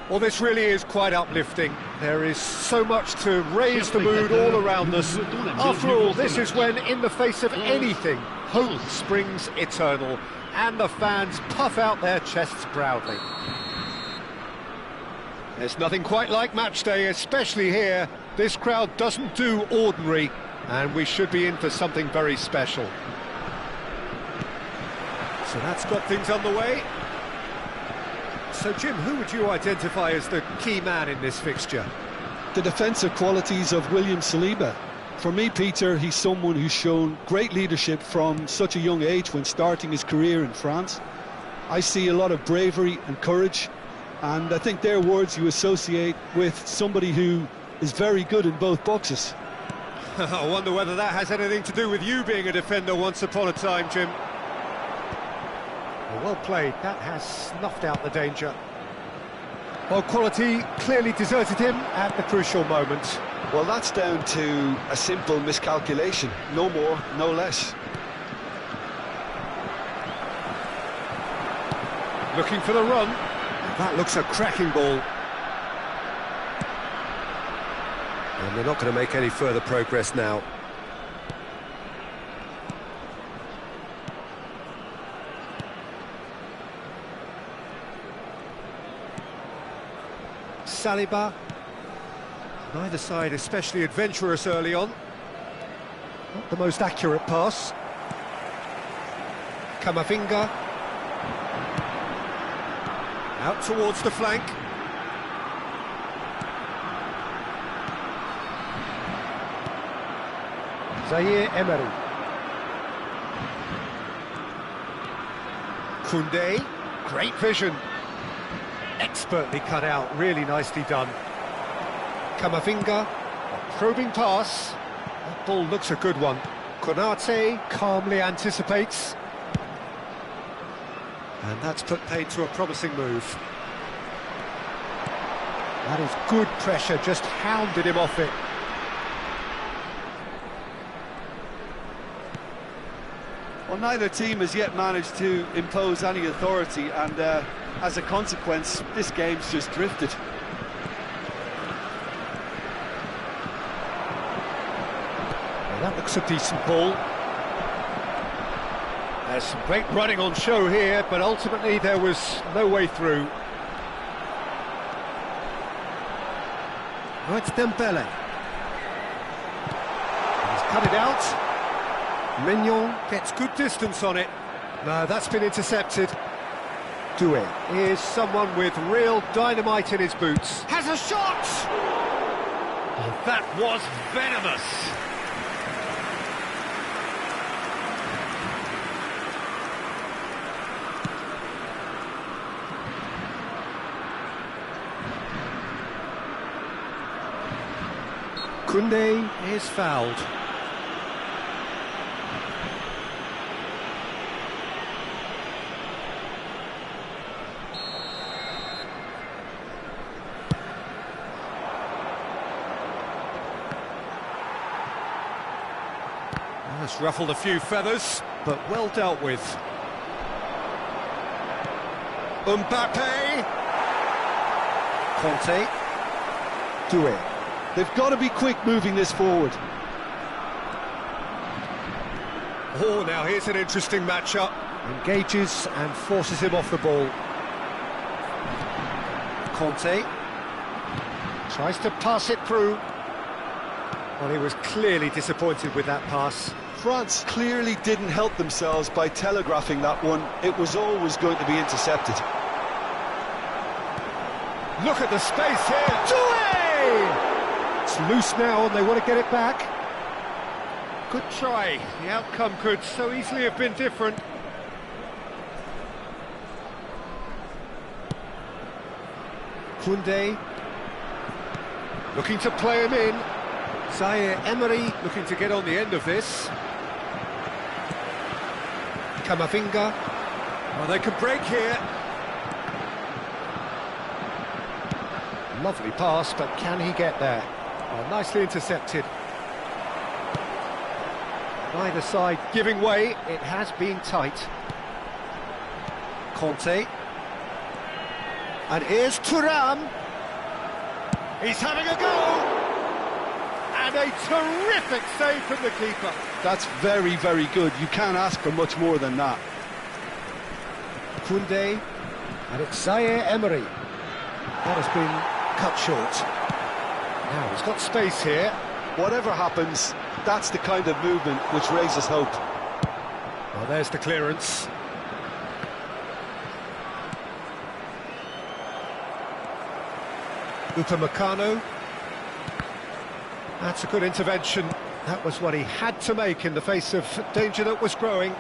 Well, this really is quite uplifting. There is so much to raise the mood all around us. After all, this is when, in the face of anything, hope springs eternal, and the fans puff out their chests proudly. There's nothing quite like match day, especially here. This crowd doesn't do ordinary, and we should be in for something very special. So that's got things underway. So, Jim, who would you identify as the key man in this fixture? The defensive qualities of William Saliba. For me, Peter, he's someone who's shown great leadership from such a young age when starting his career in France. I see a lot of bravery and courage, and I think they're words you associate with somebody who is very good in both boxes. I wonder whether that has anything to do with you being a defender once upon a time, Jim. Well played, that has snuffed out the danger. Well, quality clearly deserted him at the crucial moment. Well, that's down to a simple miscalculation, no more, no less. Looking for the run. That looks a cracking ball. And they're not going to make any further progress now. Saliba. Neither side especially adventurous early on. Not the most accurate pass. Camavinga. Out towards the flank. Zaire Emery. Koundé. Great vision. Expertly cut out, really nicely done. Camavinga, a probing pass. That ball looks a good one. Konate calmly anticipates. And that's put paid to a promising move. That is good pressure, just hounded him off it. Well, neither team has yet managed to impose any authority, and as a consequence, this game's just drifted. Well, that looks a decent ball. There's some great running on show here, but ultimately there was no way through. Oh, it's Dembele. He's cut it out. Mignon gets good distance on it. No, that's been intercepted. Doué is someone with real dynamite in his boots. Has a shot! Oh, that was venomous. Koundé is fouled. That's ruffled a few feathers, but well dealt with. Mbappe. Conte. Doué. They've got to be quick moving this forward. Oh, now here's an interesting matchup. Engages and forces him off the ball. Conte. Tries to pass it through. Well, he was clearly disappointed with that pass. France clearly didn't help themselves by telegraphing that one. It was always going to be intercepted. Look at the space here. Doué! It's loose now and they want to get it back. Good try. The outcome could so easily have been different. Koundé. Looking to play him in. Zaire Emery looking to get on the end of this. Camavinga. Well, they could break here. Lovely pass, but can he get there? Oh, nicely intercepted. Either side giving way. It has been tight. Conte. And here's Thuram. He's having a go. And a terrific save from the keeper. That's very, very good. You can't ask for much more than that. Koundé, and it's Zaire Emery. That has been cut short. Now he's got space here. Whatever happens, that's the kind of movement which raises hope. Well, there's the clearance. Upamecano. That's a good intervention. That was what he had to make in the face of danger that was growing.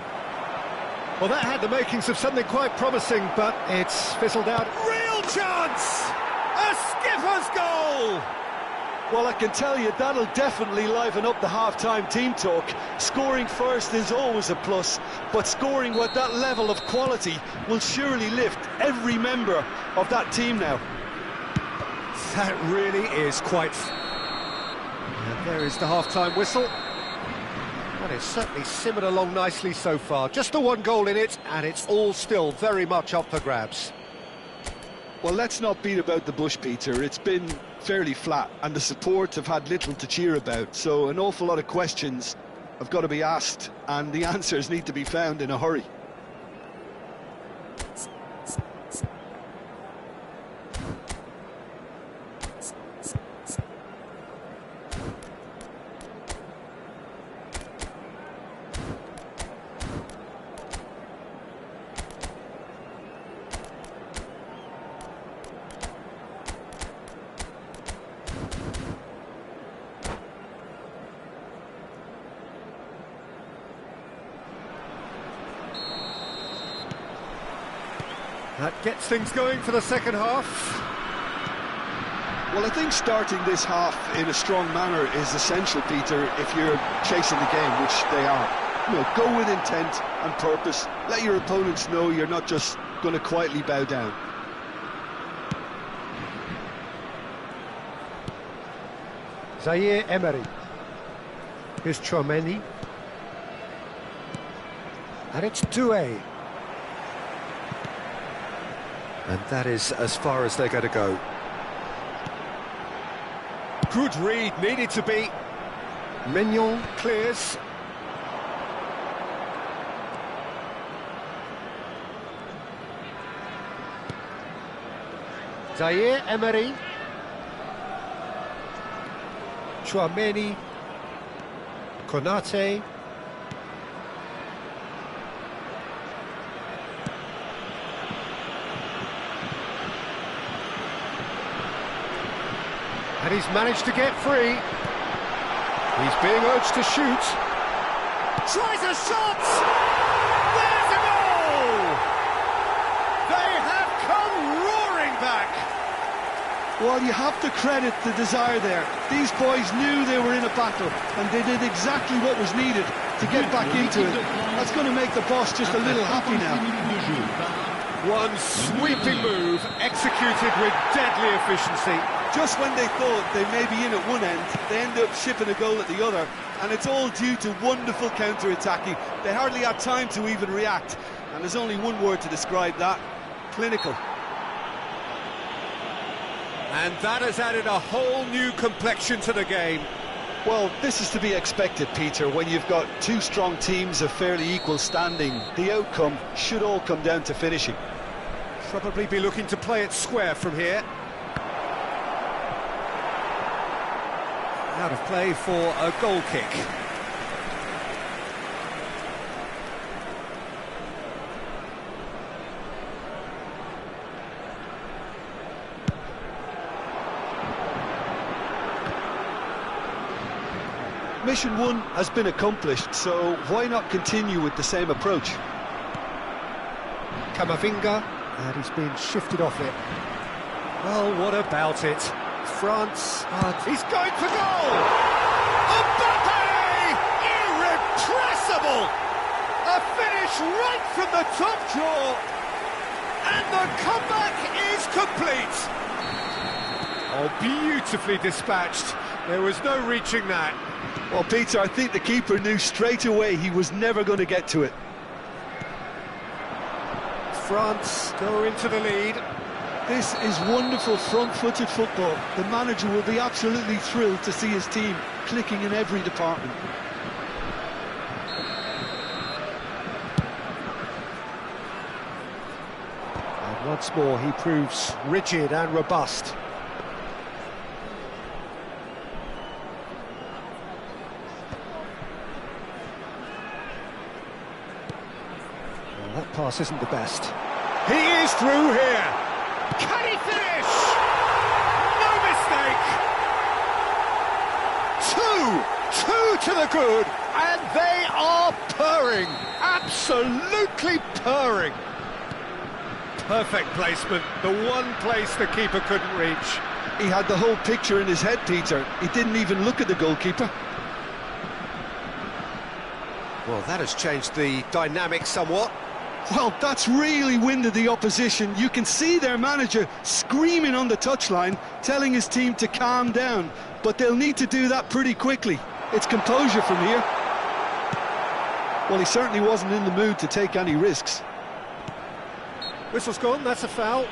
Well, that had the makings of something quite promising, but it's fizzled out. Real chance! A skipper's goal! Well, I can tell you, that'll definitely liven up the half-time team talk. Scoring first is always a plus, but scoring with that level of quality will surely lift every member of that team now. That really is quite... And there is the half-time whistle. Well, it's certainly simmered along nicely so far. Just the one goal in it, and it's all still very much up for grabs. Well, let's not beat about the bush, Peter. It's been fairly flat, and the support have had little to cheer about. So an awful lot of questions have got to be asked, and the answers need to be found in a hurry. That gets things going for the second half. Well, I think starting this half in a strong manner is essential, Peter, if you're chasing the game, which they are. You know, go with intent and purpose. Let your opponents know you're not just going to quietly bow down. Zaire Emery. Here's Tchouaméni. And it's Doué. And that is as far as they're going to go. Good read, needed to be. Mignon clears. Zaire Emery. Tchouaméni. Konate. And he's managed to get free. He's being urged to shoot. Tries a shot! There's a goal! They have come roaring back. Well, you have to credit the desire there. These boys knew they were in a battle, and they did exactly what was needed to get back into it. That's going to make the boss just a little happy now. One sweeping move, executed with deadly efficiency. Just when they thought they may be in at one end, they end up shipping a goal at the other, and it's all due to wonderful counter-attacking. They hardly had time to even react, and there's only one word to describe that: clinical. And that has added a whole new complexion to the game. Well, this is to be expected, Peter. When you've got two strong teams of fairly equal standing, the outcome should all come down to finishing. Probably be looking to play it square from here. Out of play for a goal kick. Mission 1 has been accomplished, so why not continue with the same approach? Camavinga, and he's been shifted off it. Well, what about it? France, he's going for goal! Mbappe! Irrepressible! A finish right from the top drawer, and the comeback is complete! Oh, beautifully dispatched. There was no reaching that. Well, Peter, I think the keeper knew straight away he was never going to get to it. France go into the lead. This is wonderful front-footed football. The manager will be absolutely thrilled to see his team clicking in every department. And once more he proves rigid and robust. Well, that pass isn't the best. He is through here. Can he finish? No mistake. Two to the good, and they are purring. Absolutely purring. Perfect placement, the one place the keeper couldn't reach. He had the whole picture in his head, Peter. He didn't even look at the goalkeeper. Well, that has changed the dynamic somewhat. Well, that's really winded the opposition. You can see their manager screaming on the touchline, telling his team to calm down. But they'll need to do that pretty quickly. It's composure from here. Well, he certainly wasn't in the mood to take any risks. Whistle's gone, that's a foul.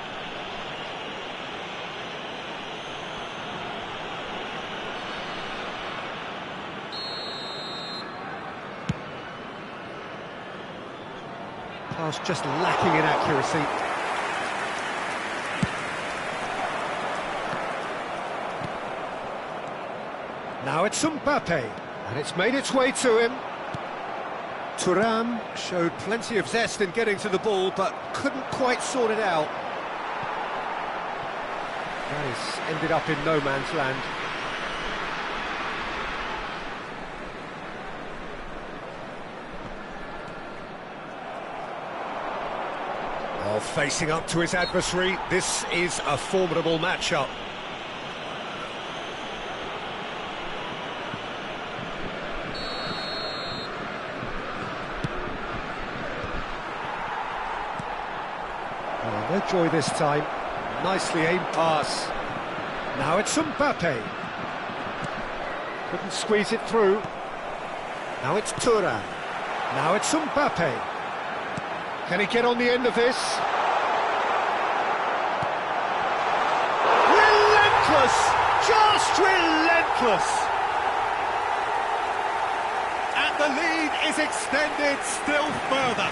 Pass just lacking in accuracy. Now it's Mbappe, and it's made its way to him. Thuram showed plenty of zest in getting to the ball, but couldn't quite sort it out. That has ended up in no man's land. While facing up to his adversary, this is a formidable matchup. No joy this time. Nicely aimed pass. Now it's Mbappe. Couldn't squeeze it through. Now it's Thuram. Now it's Mbappe. Can he get on the end of this? Relentless! Just relentless! And the lead is extended still further.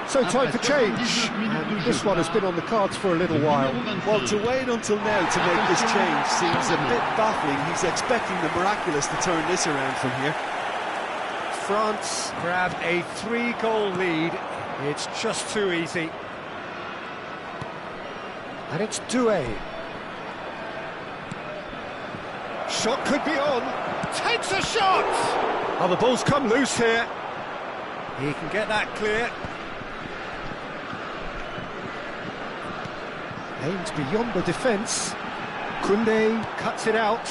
So time for change, and this one has been on the cards for a little while. Well, to wait until now to make this change seems a bit baffling. He's expecting the miraculous to turn this around from here. France grab a 3-goal lead. It's just too easy. And it's Doué. Shot could be on. Takes a shot! Oh, the ball's come loose here. He can get that clear. Aims beyond the defence. Koundé cuts it out.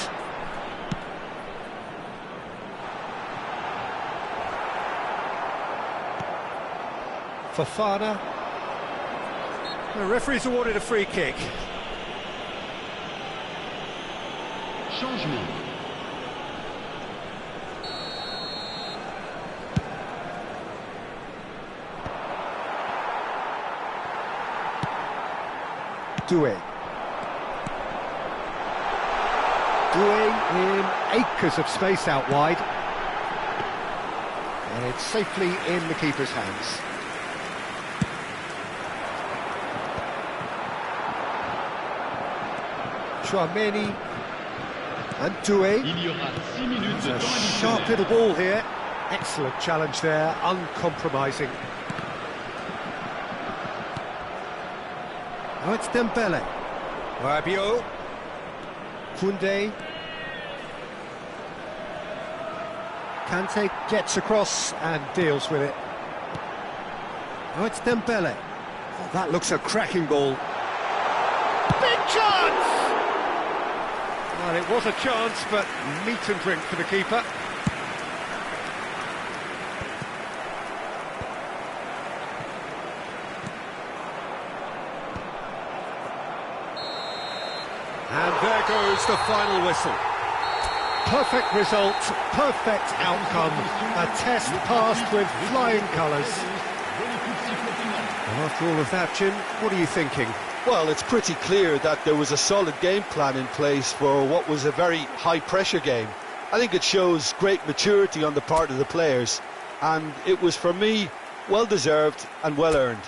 Fofana. The referee's awarded a free kick. Changement. Doué in acres of space out wide. And it's safely in the keeper's hands. Chouameni and Doué. Il y aura 6 minutes de A temps sharp additionnel. little ball here. Excellent challenge there, uncompromising. Oh, it's Dembele. Rabiot. Koundé. Kante gets across and deals with it. Oh, it's Dembele. Oh, that looks a cracking ball. Big chance! Well, it was a chance, but meat and drink for the keeper. And there goes the final whistle. Perfect result, perfect outcome. A test passed with flying colours. After all of that, Jim, what are you thinking? Well, it's pretty clear that there was a solid game plan in place for what was a very high-pressure game. I think it shows great maturity on the part of the players, and it was, for me, well-deserved and well-earned.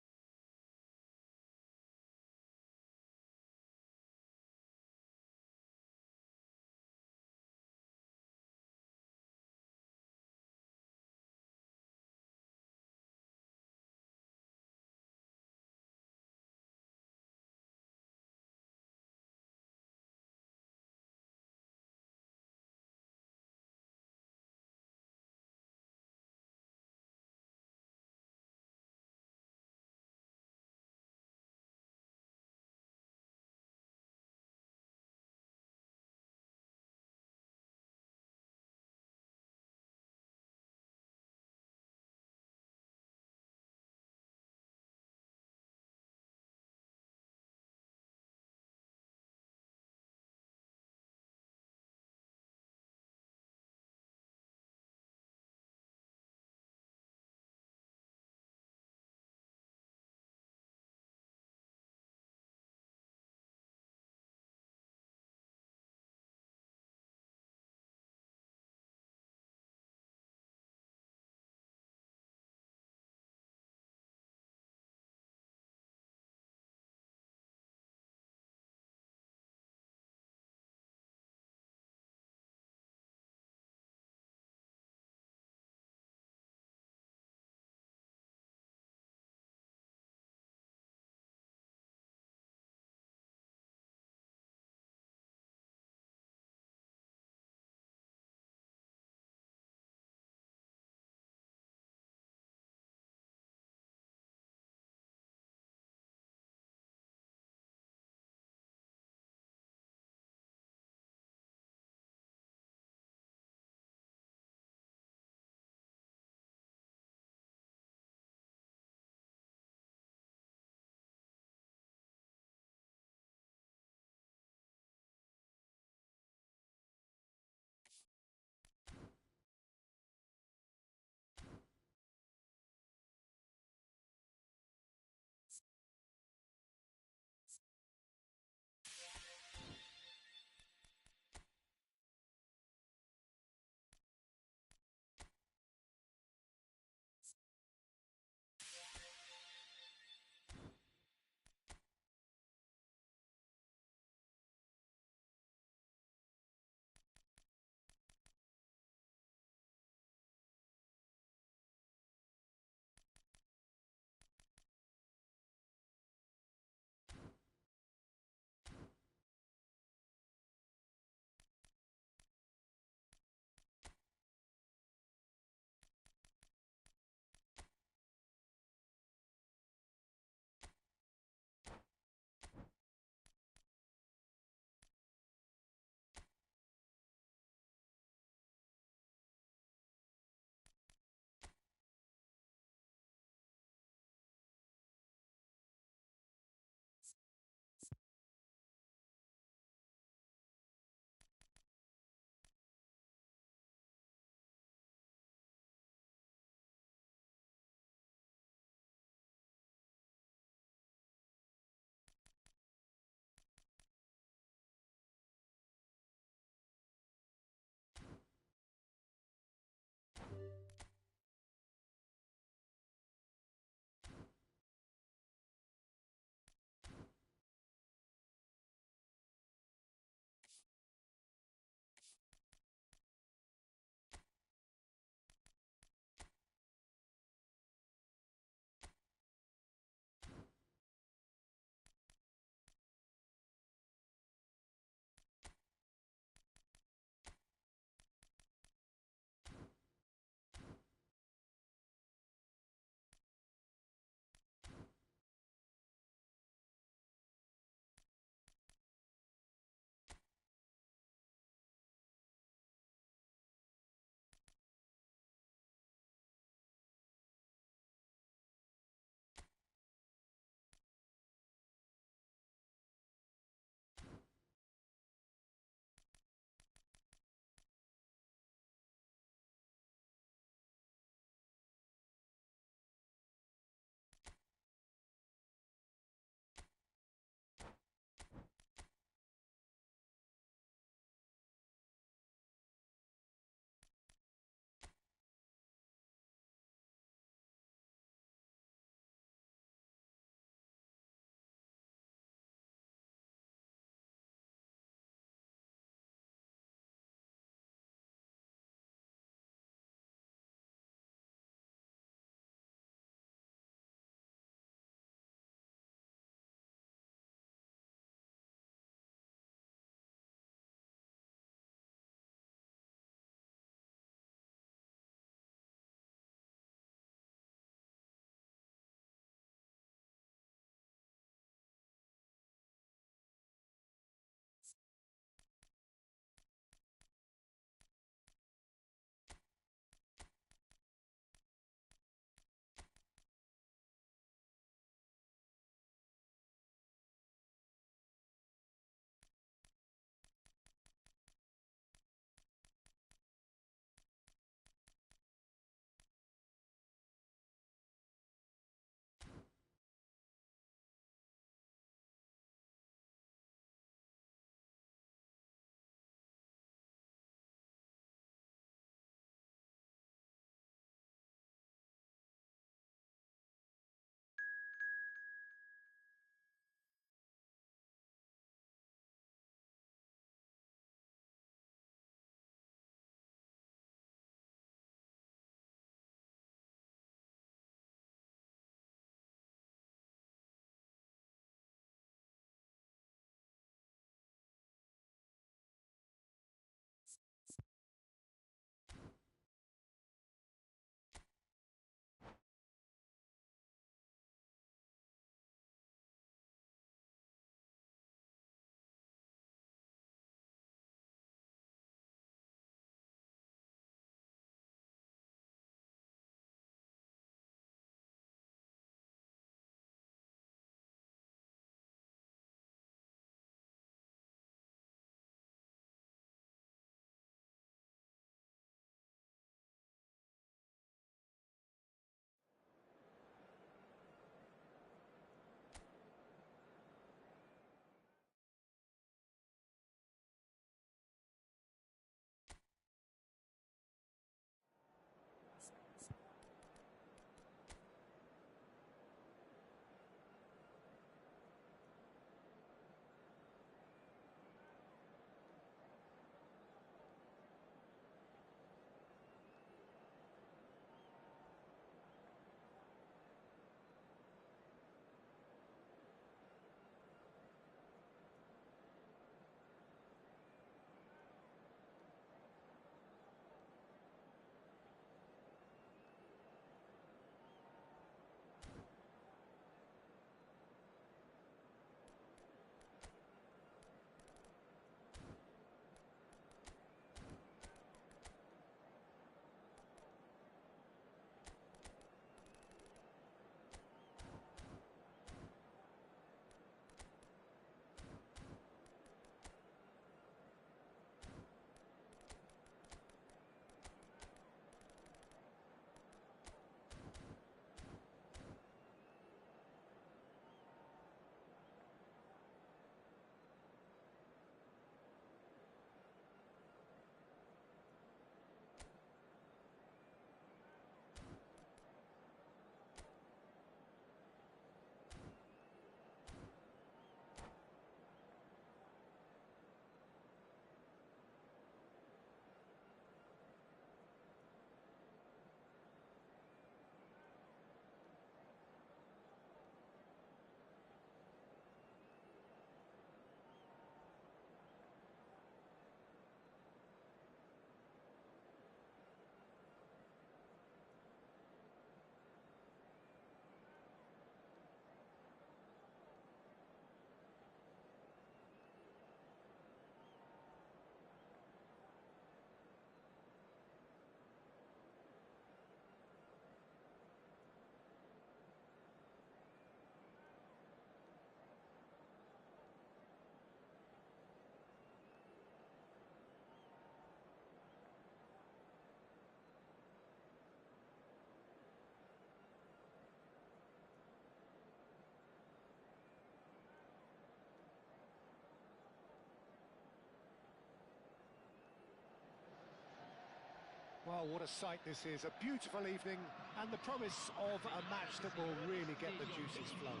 Well, what a sight this is. A beautiful evening and the promise of a match that will really get the juices flowing.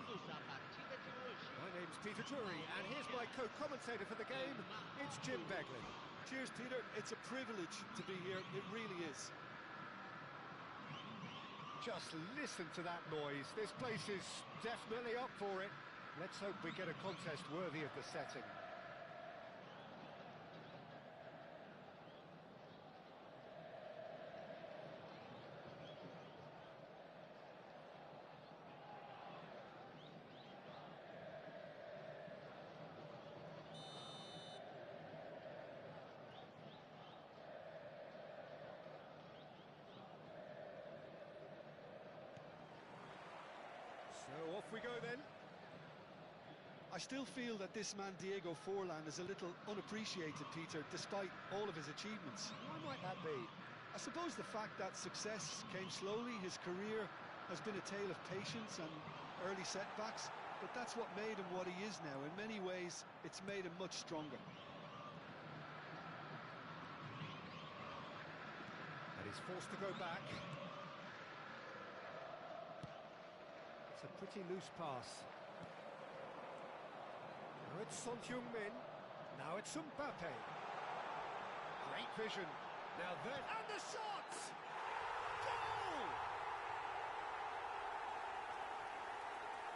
My name's Peter Drury, and here's my co-commentator for the game. It's Jim Begley. Cheers, Peter. It's a privilege to be here. It really is. Just listen to that noise. This place is definitely up for it. Let's hope we get a contest worthy of the setting. So off we go then. I still feel that this man Diego Forlan is a little unappreciated, Peter, despite all of his achievements. Why might that be? I suppose the fact that success came slowly, his career has been a tale of patience and early setbacks, but that's what made him what he is now. In many ways, it's made him much stronger. And he's forced to go back. It's a pretty loose pass. Now it's Son Heung-min. Now it's Mbappe. Great vision. Now then, and the shot! Goal!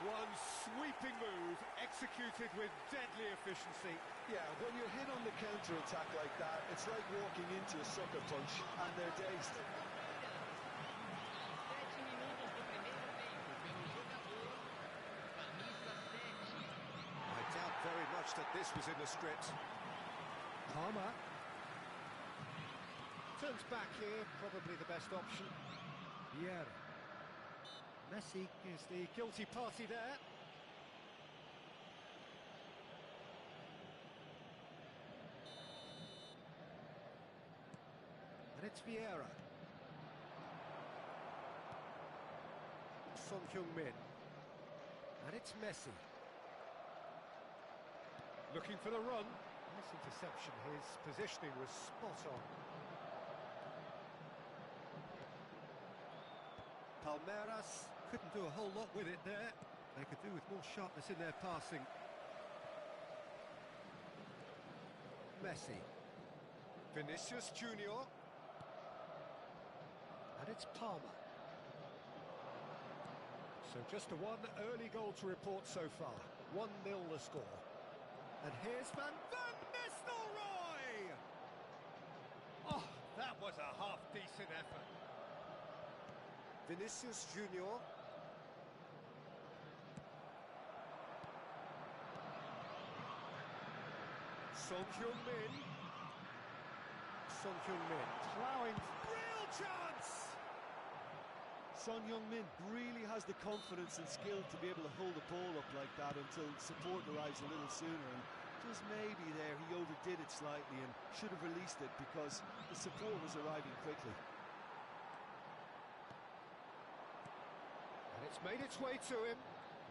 One sweeping move, executed with deadly efficiency. Yeah, when you're hit on the counter-attack like that, it's like walking into a sucker punch and they're dazed. I doubt very much that this was in the script. Palmer. Turns back here, probably the best option. Vieira. Messi is the guilty party there. And it's Vieira. Son Heung-min. And it's Messi. Looking for the run. Nice interception. His positioning was spot on. Palmeiras couldn't do a whole lot with it there. They could do with more sharpness in their passing. Messi. Vinicius Junior. And it's Palmer. So just a one early goal to report so far. 1-0 the score. And here's Van Nistelrooy! Oh, that was a half-decent effort. Vinicius Junior. Son Heung-min. Son Heung-min ploughing. Real chance! Son Heung-min really has the confidence and skill to be able to hold the ball up like that until support arrives a little sooner, and just maybe there he overdid it slightly and should have released it because the support was arriving quickly. And it's made its way to him.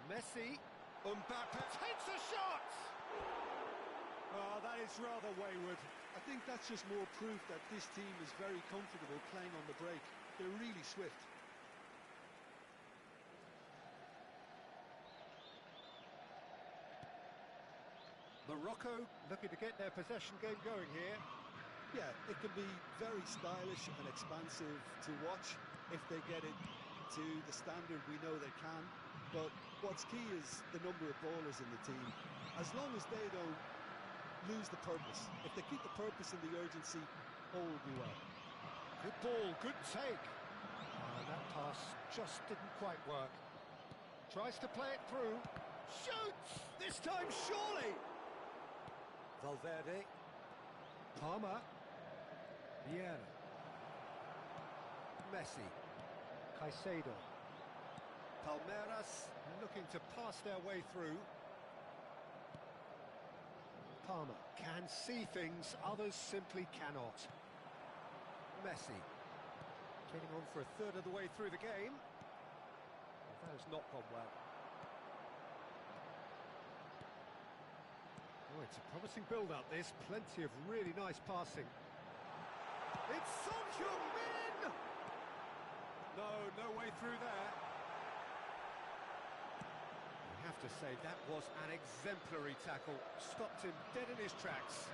Messi. Mbappe takes a shot! Oh, that is rather wayward. I think that's just more proof that this team is very comfortable playing on the break. They're really swift. Morocco looking to get their possession game going here. Yeah, it can be very stylish and expansive to watch if they get it to the standard we know they can. But what's key is the number of ballers in the team. As long as they don't lose the purpose, if they keep the purpose and the urgency, all will be well. Good ball, good take. And that pass just didn't quite work. Tries to play it through. Shoots! This time surely! Valverde. Palmer. Vieira. Messi. Caicedo. Palmeiras looking to pass their way through. Palmer can see things others simply cannot. Messi. Getting on for a third of the way through the game. Well, that has not gone well. Oh, it's a promising build-up, this. Plenty of really nice passing. It's Son Heung-min! No way through there. I have to say, that was an exemplary tackle. Stopped him dead in his tracks.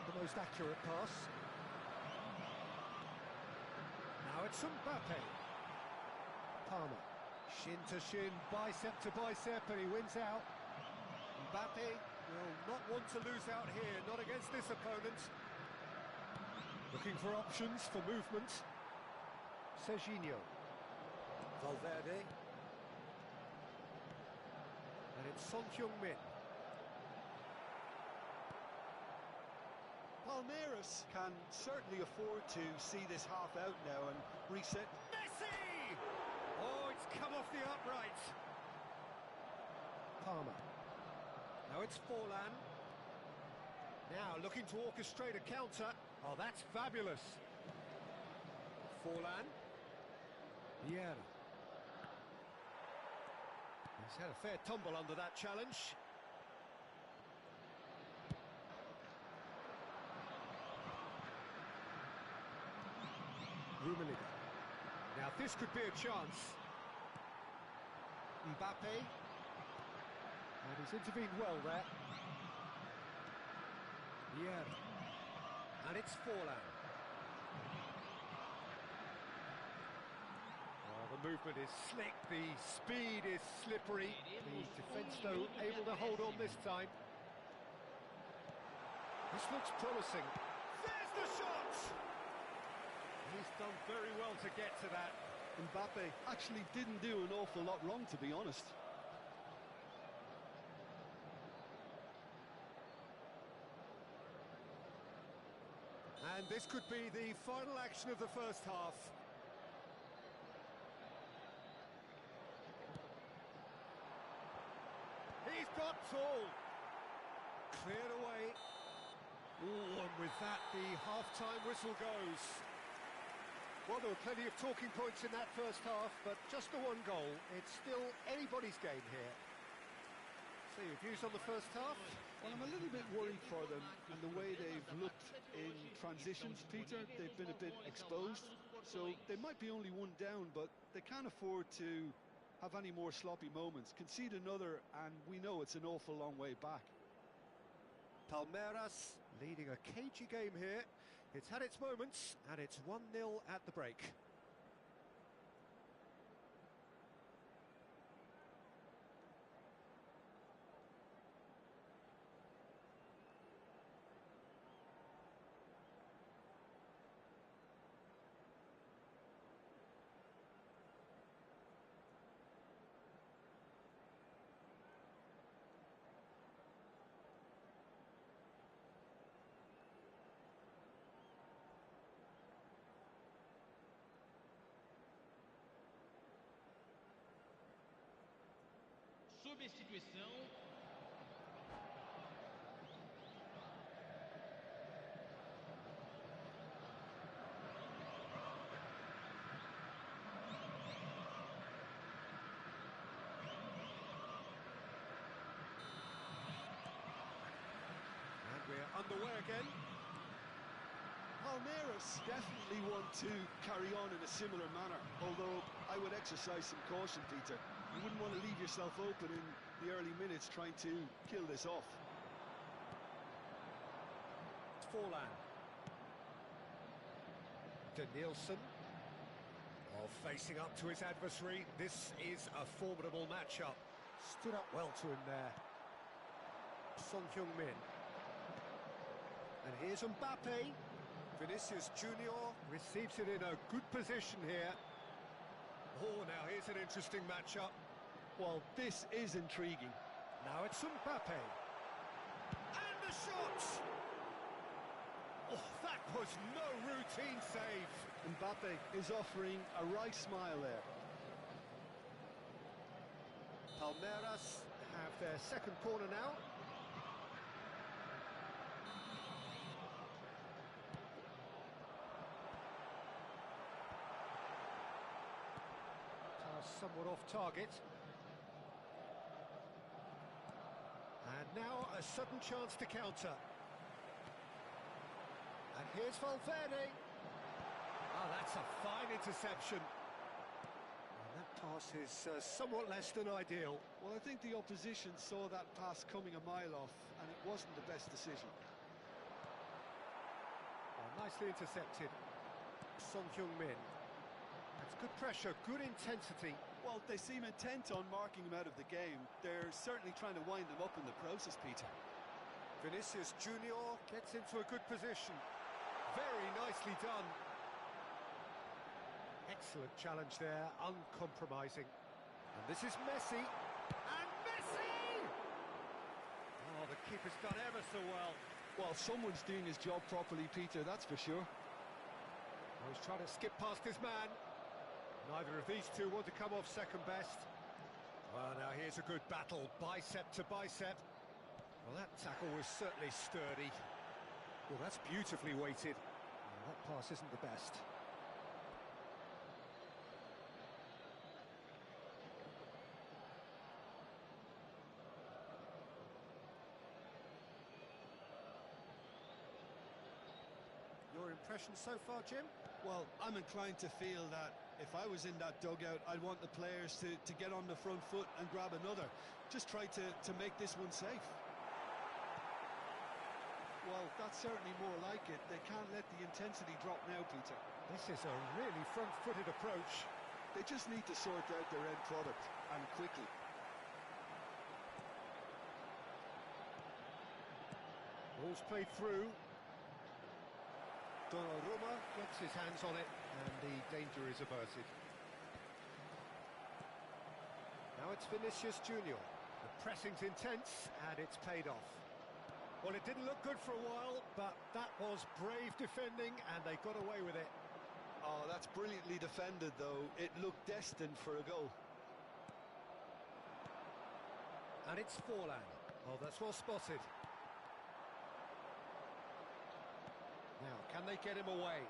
The most accurate pass. Now it's Mbappe. Palmer. Shin to shin, bicep to bicep, and he wins out. Mbappe will not want to lose out here, not against this opponent. Looking for options for movement. Serginho. Valverde. And it's Son Heung-min. Palmeiras can certainly afford to see this half out now and reset. Messi! Oh, it's come off the upright. Palmer. Now it's Forlan. Now looking to orchestrate a counter. Oh, that's fabulous. Forlan. Vieira. He's had a fair tumble under that challenge. Rummenigge. Now this could be a chance. Mbappe. And he's intervened well there. Vieira. And it's Forlan. Oh, the movement is slick, the speed is slippery. The defence, though, able to hold on this time. This looks promising. There's the shot! He's done very well to get to that. Mbappe actually didn't do an awful lot wrong, to be honest. And this could be the final action of the first half. He's got tall. Cleared away. Ooh, and with that, the half-time whistle goes. Well, there were plenty of talking points in that first half, but just the one goal. It's still anybody's game here. So your views on the first half? Well, I'm a little bit worried for them and the way they've looked in transitions, Peter. They've been a bit exposed, so they might be only one down, but they can't afford to have any more sloppy moments. Concede another, and we know it's an awful long way back. Palmeiras leading a cagey game here. It's had its moments, and it's 1-0 at the break. Substituição. And we're underway again. Palmeiras definitely want to carry on in a similar manner, although I would exercise some caution, Peter. You wouldn't want to leave yourself open in the early minutes trying to kill this off. Forlan. Danielson. Oh, facing up to his adversary. This is a formidable matchup. Stood up well to him there. Son Heung-min. And here's Mbappe. Vinicius Junior receives it in a good position here. Oh, now here's an interesting matchup. Well, this is intriguing. Now it's Mbappe. And the shot! Oh, that was no routine save. Mbappe is offering a right smile there. Palmeiras have their second corner now. Somewhat off target. And now a sudden chance to counter. Here's Valverde. Oh, that's a fine interception. And that pass is somewhat less than ideal. Well, I think the opposition saw that pass coming a mile off, and it wasn't the best decision. Oh, nicely intercepted. Son Heung-min. That's good pressure, good intensity. Well, they seem intent on marking him out of the game. They're certainly trying to wind him up in the process, Peter. Vinicius Junior gets into a good position. Very nicely done. Excellent challenge there, uncompromising. And this is Messi. And Messi! Oh, the keeper's done ever so well. Well, someone's doing his job properly, Peter, that's for sure. Oh, he's trying to skip past his man. Neither of these two want to come off second best. Well, now here's a good battle, bicep to bicep. Well, that tackle was certainly sturdy. Well, that's beautifully weighted. Well, that pass isn't the best. Your impression so far, Jim? Well, I'm inclined to feel that if I was in that dugout, I'd want the players to get on the front foot and grab another. Just try to make this one safe. Well, that's certainly more like it. They can't let the intensity drop now, Peter. This is a really front-footed approach. They just need to sort out their end product, and quickly. Ball's played through. Donnarumma gets his hands on it, and the danger is averted. Now it's Vinicius Junior. The pressing's intense, and it's paid off. Well, it didn't look good for a while, but that was brave defending, and they got away with it. Oh, that's brilliantly defended, though. It looked destined for a goal. And it's Fora. Oh, that's well spotted. Now, can they get him away?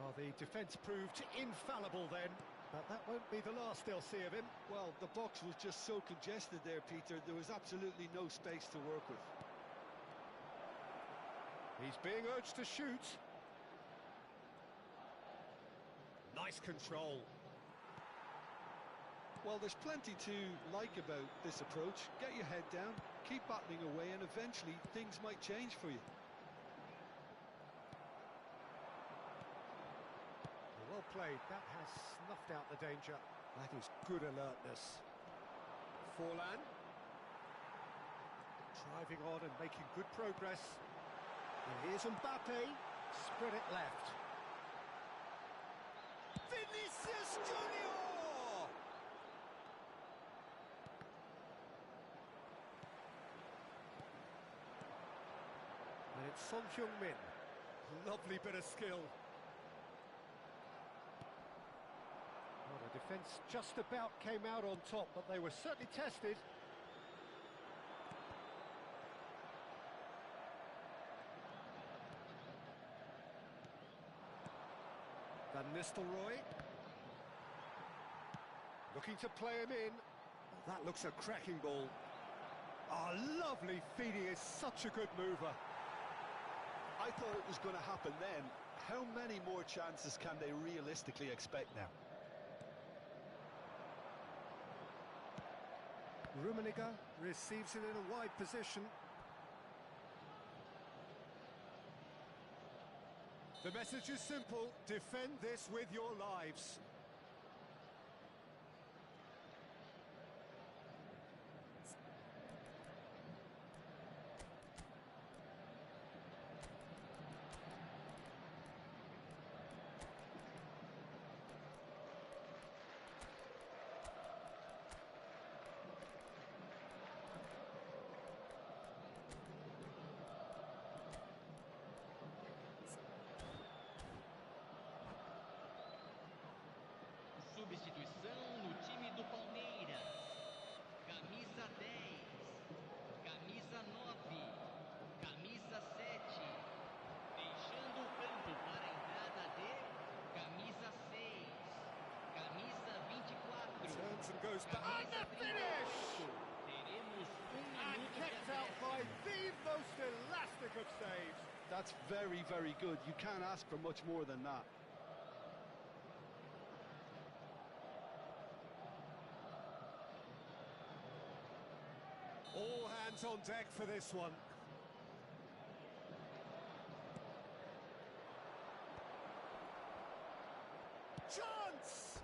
Well, the defence proved infallible then, but that won't be the last they'll see of him. Well, the box was just so congested there, Peter. There was absolutely no space to work with. He's being urged to shoot. Nice control. Well, there's plenty to like about this approach. Get your head down, keep battling away, and eventually things might change for you. Well played. That has snuffed out the danger. That is good alertness. Forlan. Driving on and making good progress. And here's Mbappe. Spread it left. Vinicius Junior! And it's Son Heung-min. Lovely bit of skill. Well, the defence just about came out on top, but they were certainly tested. Van Nistelrooy. Looking to play him in. Oh, that looks a cracking ball. Oh, lovely feed. He is such a good mover. I thought it was going to happen then. How many more chances can they realistically expect now? Rummenigge receives it in a wide position. The message is simple: defend this with your lives. Substituição no time do Palmeiras. Camisa 10, camisa 9, camisa 7. Deixando o campo para a entrada de camisa 6, camisa 24. Turns and goes back. And the finish! Teremos And kept out by the fantastic of saves. That's very, very good. You can't ask for much more than that. All hands on deck for this one. Chance!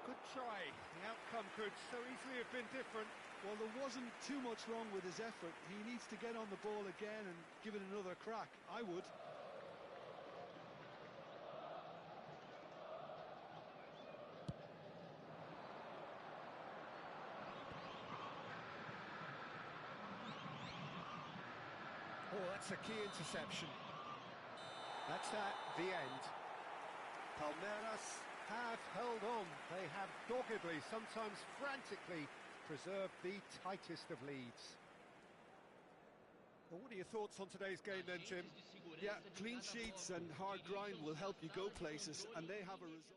Good try. The outcome could so easily have been different. Well, there wasn't too much wrong with his effort. He needs to get on the ball again and give it another crack. I would. Oh, that's a key interception. That's the end. Palmeiras have held on. They have doggedly, sometimes frantically, preserved the tightest of leads. Well, what are your thoughts on today's game then, Jim? Yeah, clean sheets and hard grind will help you go places, and they have a result.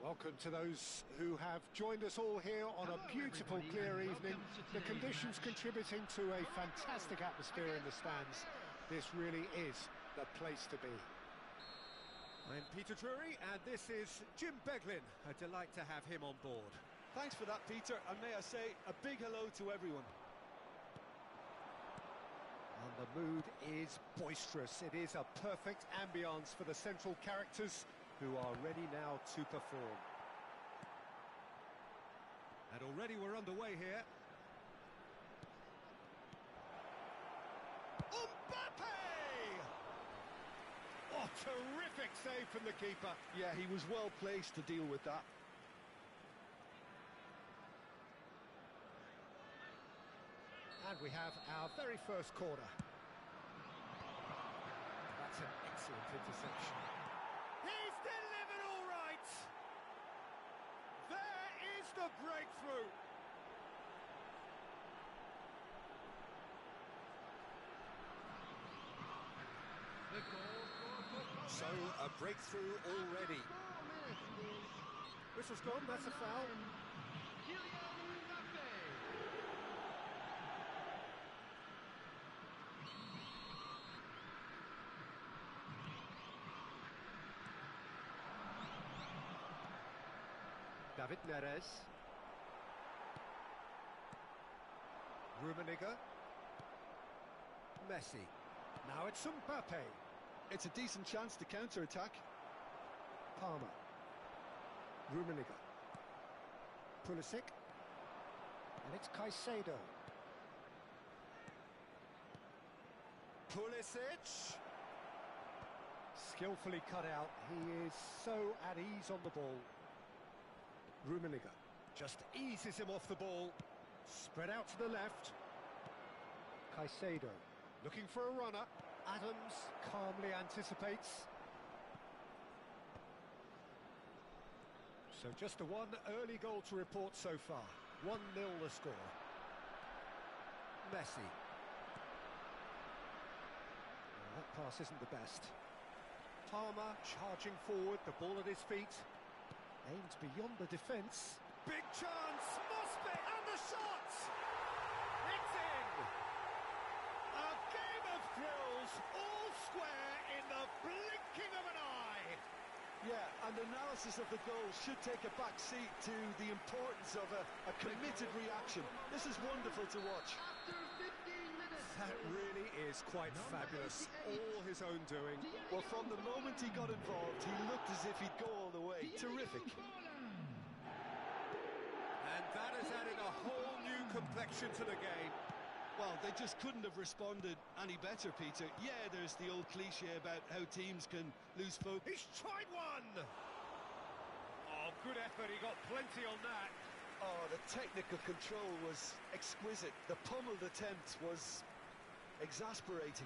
Welcome to those who have joined us all here on a beautiful, clear evening. The conditions contributing to a fantastic atmosphere in the stands. This really is the place to be. I'm Peter Drury, and this is Jim Beglin. A delight to have him on board. Thanks for that, Peter, and may I say a big hello to everyone. And the mood is boisterous. It is a perfect ambience for the central characters who are ready now to perform. And already we're underway here. Mbappe! Oh, terrific save from the keeper. Yeah, he was well placed to deal with that. And we have our very first corner. That's an excellent interception. He's delivered all right! There is the breakthrough! So, a breakthrough already. Whistle's gone, that's a foul. David Neres. Rummenigge. Messi. Now it's Mbappe. It's a decent chance to counter-attack. Palmer. Rummenigge. Pulisic. And it's Caicedo. Pulisic. Skillfully cut out. He is so at ease on the ball. Rummenigge just eases him off the ball. Spread out to the left. Caicedo looking for a runner. Adams calmly anticipates. So just the one early goal to report so far. 1-0 the score. Messi. Well, that pass isn't the best. Palmer charging forward, the ball at his feet. Aims beyond the defence. Big chance! Must be! And the shot! It's in! A game of thrills, all square in the blinking of an eye! Yeah, and analysis of the goal should take a back seat to the importance of a committed reaction. This is wonderful to watch. That really is quite fabulous. All his own doing. Well, from the moment he got involved, he looked as if he'd go all the way. Terrific. And that has added a whole new complexion to the game. Well, they just couldn't have responded any better, Peter. Yeah, there's the old cliche about how teams can lose focus. He's tried one! Oh, good effort. He got plenty on that. Oh, the technical control was exquisite. The pummeled attempt was exasperating.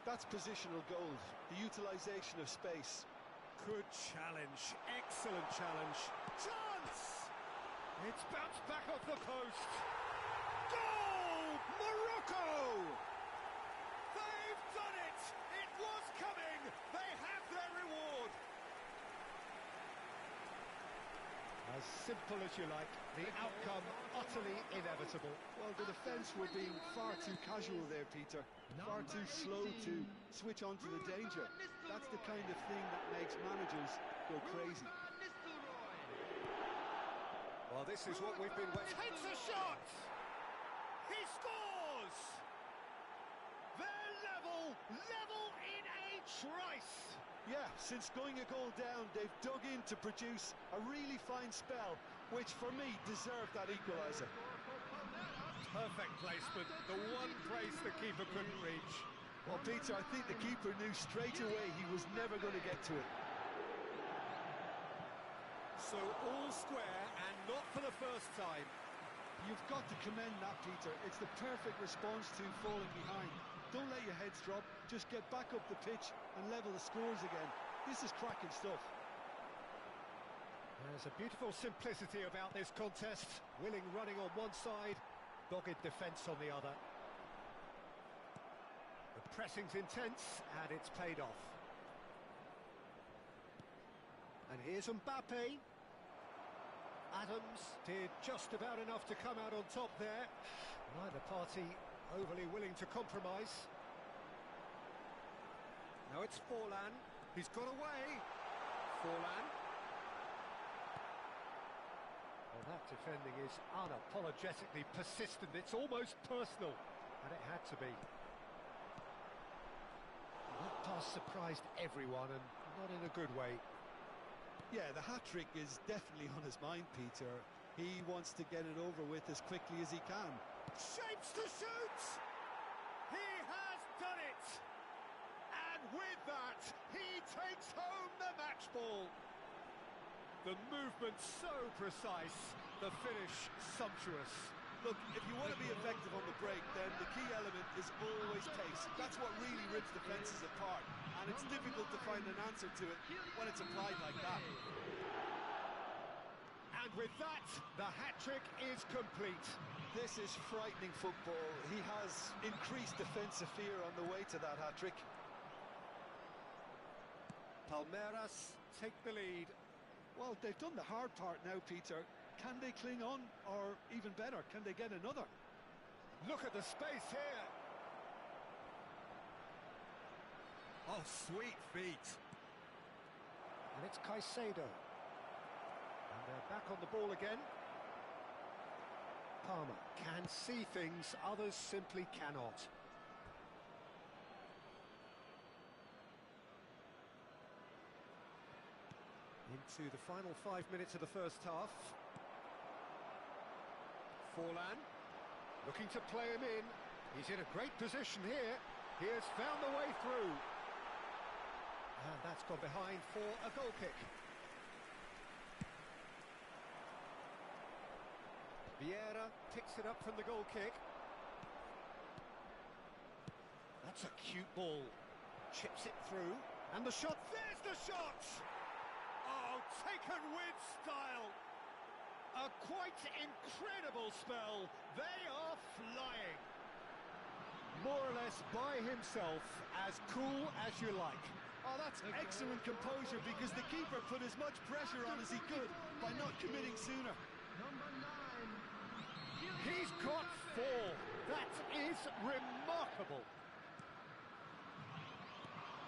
That's positional gold, the utilisation of space. Good challenge, excellent challenge. Chance! It's bounced back off the post. Goal! Morocco! They've done it! It was coming! They have their reward! As simple as you like, the outcome utterly inevitable. Well, the defence were being far too casual there, Peter. Far too slow to switch on to the danger. That's the kind of thing that makes managers go crazy. Well, this is what we've been waiting. Takes a shot! He scores! They're level in a trice! Yeah, since going a goal down, they've dug in to produce a really fine spell, which for me deserved that equaliser. Perfect placement, the one place the keeper couldn't reach. Well, Peter, I think the keeper knew straight away he was never going to get to it. So all square, and not for the first time. You've got to commend that, Peter. It's the perfect response to falling behind. Don't let your heads drop, just get back up the pitch and level the scores again. This is cracking stuff. There's a beautiful simplicity about this contest. Willing running on one side, dogged defence on the other. The pressing's intense, and it's paid off. And here's Mbappe. Adams did just about enough to come out on top there. Neither party overly willing to compromise. Now it's Forlan. He's got away. Forlan. Well, that defending is unapologetically persistent. It's almost personal, and it had to be. That pass surprised everyone, and not in a good way. Yeah, the hat-trick is definitely on his mind, Peter. He wants to get it over with as quickly as he can. Shapes to shoot! He has done it! And with that, he takes home the match ball. The movement so precise, the finish sumptuous. Look, if you want to be effective on the break, then the key element is always pace. That's what really rips defences apart, and it's difficult to find an answer to it when it's applied like that. And with that, the hat-trick is complete. This is frightening football. He has increased defensive fear on the way to that hat-trick. Palmeiras take the lead. Well, they've done the hard part now, Peter. Can they cling on, or even better, can they get another? Look at the space here. Oh, sweet feet. And it's Caicedo. And they're back on the ball again. Palmer can see things others simply cannot. Into the final 5 minutes of the first half. Forlan, looking to play him in. He's in a great position here. He has found the way through. And that's gone behind for a goal kick. Vieira picks it up from the goal kick. That's a cute ball. Chips it through. And the shot, there's the shot! Oh, taken with style. A quite incredible spell. They are flying. More or less by himself, as cool as you like. Oh, that's excellent composure, because the keeper put as much pressure on as he could by not committing sooner. Number 9. He's got 4. That is remarkable.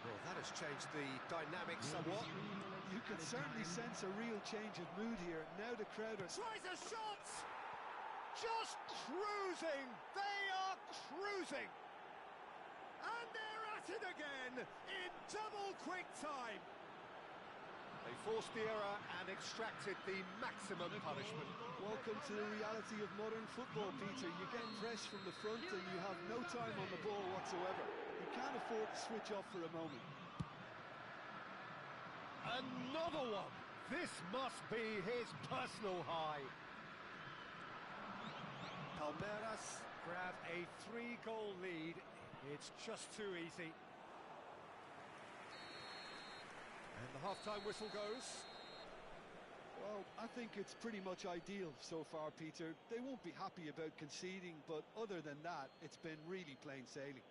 Well, that has changed the dynamic somewhat. You can certainly sense a real change of mood here. Now the crowd are... Tries a shot! Just cruising! They are cruising! And they're at it again in double quick time. They forced the error and extracted the maximum punishment. Welcome to the reality of modern football, Peter. You get pressed from the front and you have no time on the ball whatsoever. You can't afford to switch off for a moment. Another one! This must be his personal high. Palmeiras grab a 3-goal lead. It's just too easy. And the half-time whistle goes. Well, I think it's pretty much ideal so far, Peter. They won't be happy about conceding, but other than that, it's been really plain sailing.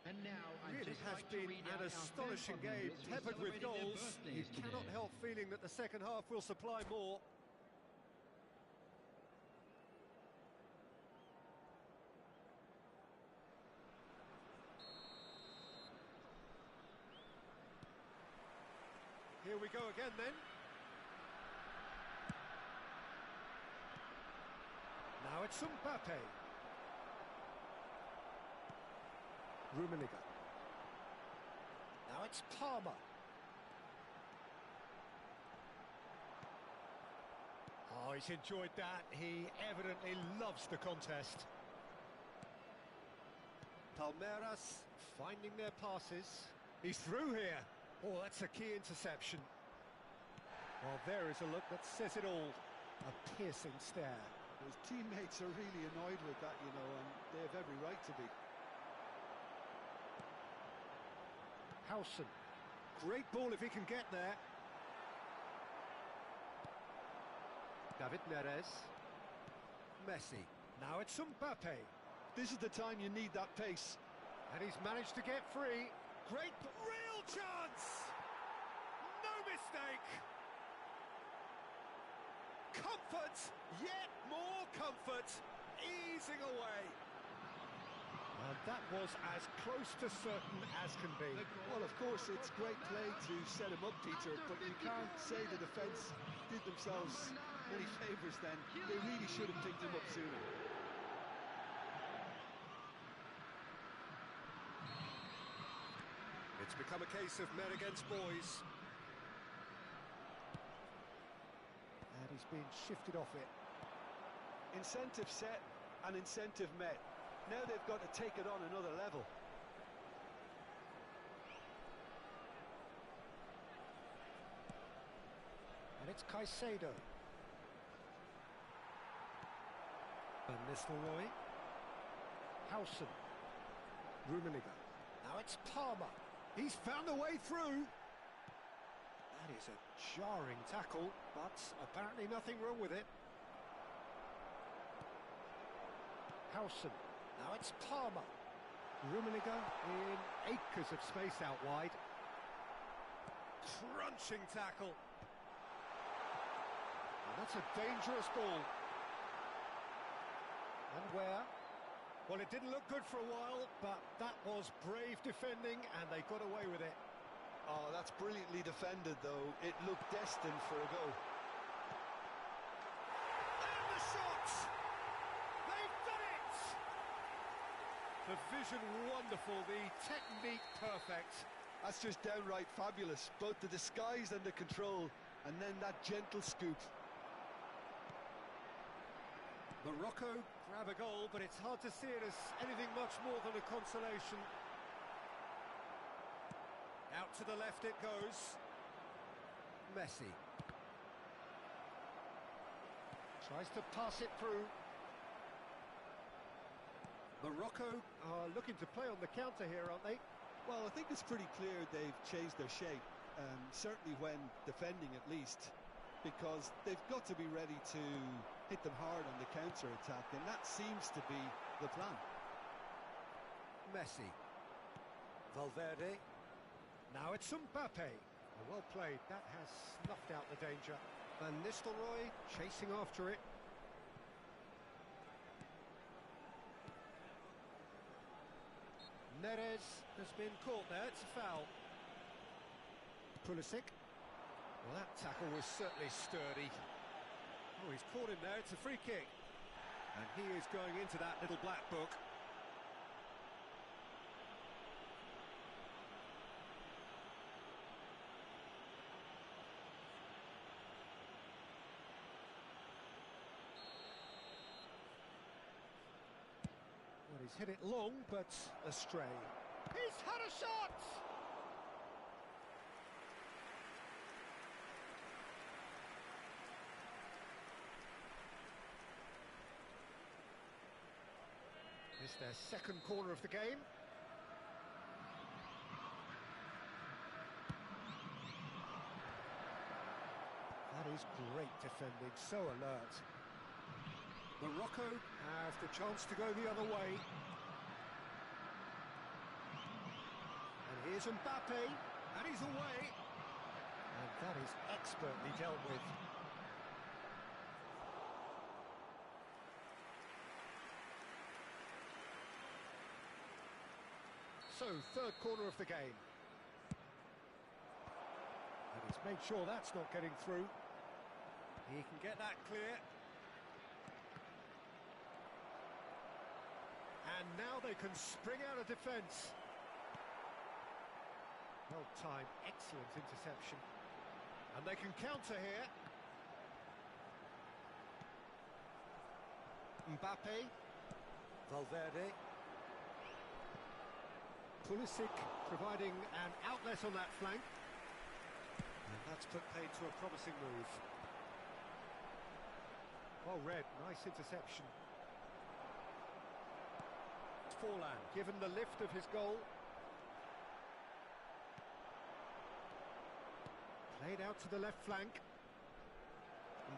And now, It really has been an astonishing game, peppered with goals. You cannot help feeling that the second half will supply more. Here we go again then. Now it's Mbappe. Rummenigge. Now it's Palmer. Oh, he's enjoyed that. He evidently loves the contest. Palmeiras finding their passes. He's through here. Oh, that's a key interception. Well, there is a look that says it all. A piercing stare. His teammates are really annoyed with that, you know, and they have every right to be. Howson. Great ball if he can get there. David Neres. Messi. Now it's Mbappe. This is the time you need that pace. And he's managed to get free. Great, real chance! No mistake! Comfort, yet more comfort, easing away. And that was as close to certain as can be. Well, of course, it's great play to set him up, Peter, but you can't say the defence did themselves any favours then. They really should have picked him up sooner. It's become a case of men against boys. And he's been shifted off it. Incentive set and incentive met. Now they've got to take it on another level. And it's Caicedo. Van Nistelrooy. Howson. Rummenigge. Now it's Palmer. He's found a way through. That is a jarring tackle, but apparently nothing wrong with it. Howson. Now it's Palmer. Rummenigge in acres of space out wide. Crunching tackle. And that's a dangerous ball. And where? Well, it didn't look good for a while, but that was brave defending, and they got away with it. Oh, that's brilliantly defended, though. It looked destined for a goal. And the shot! They've done it! The vision wonderful, the technique perfect. That's just downright fabulous. Both the disguise and the control, and then that gentle scoop. Morocco grab a goal, but it's hard to see it as anything much more than a consolation. Out to the left it goes. Messi. Tries to pass it through. Morocco are looking to play on the counter here, aren't they? Well, I think it's pretty clear they've changed their shape, certainly when defending at least, because they've got to be ready to hit them hard on the counter-attack, and that seems to be the plan. Messi. Valverde. Now it's Mbappe. Oh, well played, that has snuffed out the danger. Van Nistelrooy chasing after it. Neres has been caught there, it's a foul. Pulisic. Well, that tackle was certainly sturdy. Oh, he's caught him there, it's a free kick. And he is going into that little black book. Well, he's hit it long, but astray. He's had a shot! It's their second corner of the game. That is great defending, so alert. Morocco have the chance to go the other way. And here's Mbappe, and he's away. And that is expertly dealt with. So, third corner of the game. And he's made sure that's not getting through. He can get that clear. And now they can spring out of defence. Well timed, excellent interception. And they can counter here. Mbappe. Valverde. Pulisic providing an outlet on that flank. And that's put paid to a promising move. Well read, nice interception. Forlan, given the lift of his goal. Played out to the left flank.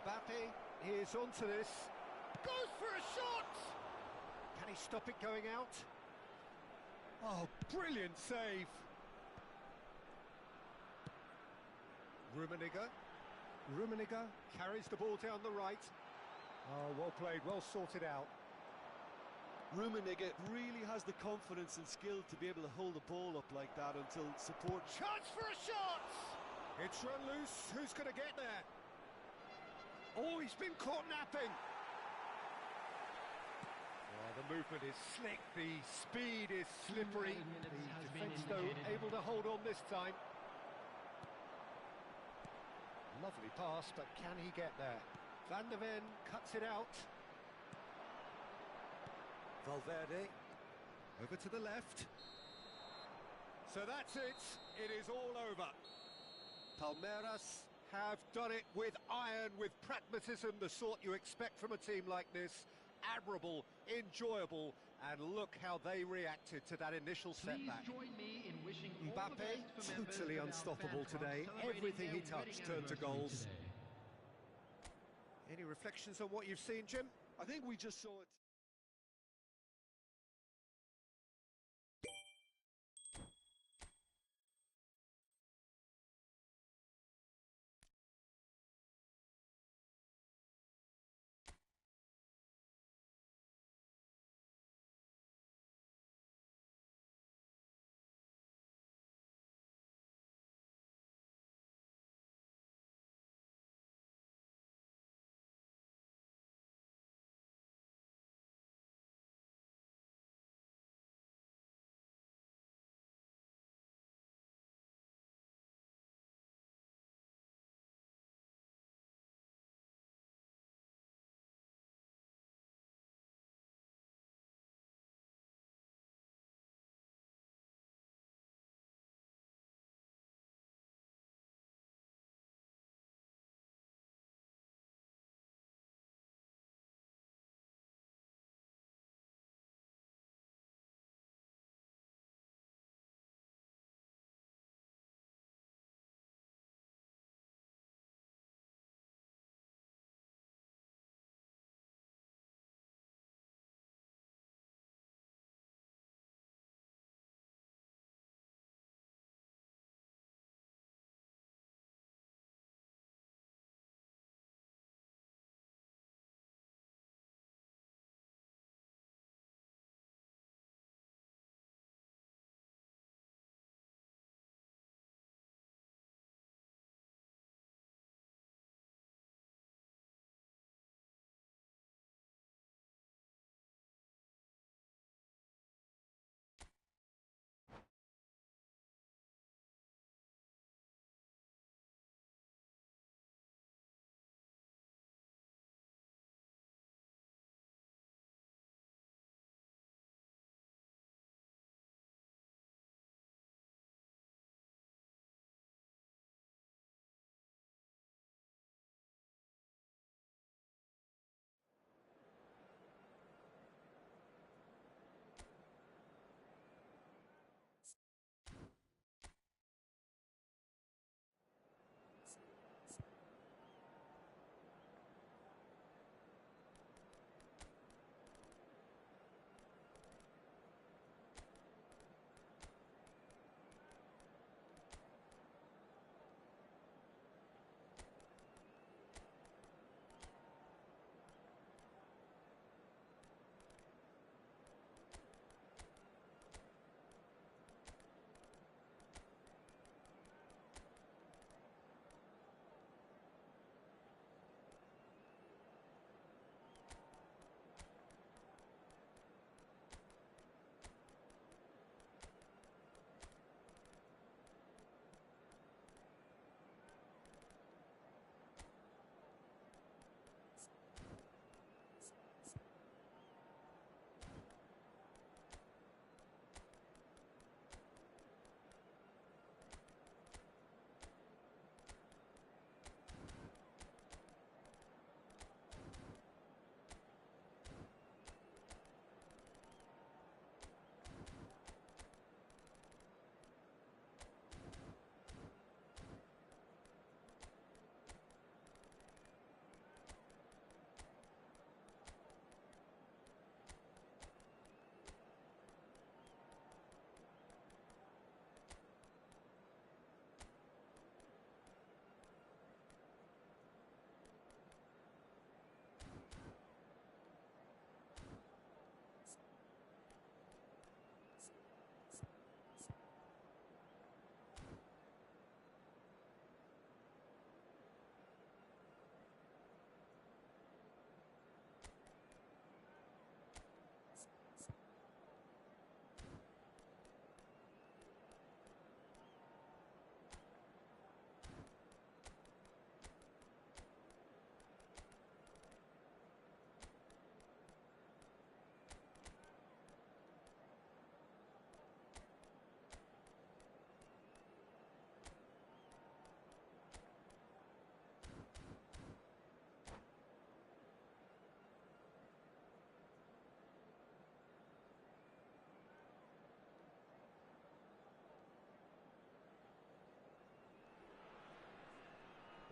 Mbappe is onto this. Goes for a shot! Can he stop it going out? Oh, brilliant save! Rummenigge carries the ball down the right. Oh, well played, well sorted out. Rummenigge really has the confidence and skill to be able to hold the ball up like that until support... Chance for a shot! It's run loose, who's going to get there? Oh, he's been caught napping! Oh, the movement is slick, the speed is slippery. The defence, though, able to hold on this time. Lovely pass, but can he get there? Van der Ven cuts it out. Valverde, over to the left. So that's it, it is all over. Palmeiras have done it with iron, with pragmatism, the sort you expect from a team like this. Admirable, enjoyable, and look how they reacted to that initial setback. Join me in wishing all the best Mbappe, for members totally of our unstoppable fan club today. celebrating Everything he their touched wedding turned to anniversary goals. today. Any reflections on what you've seen, Jim? I think we just saw it.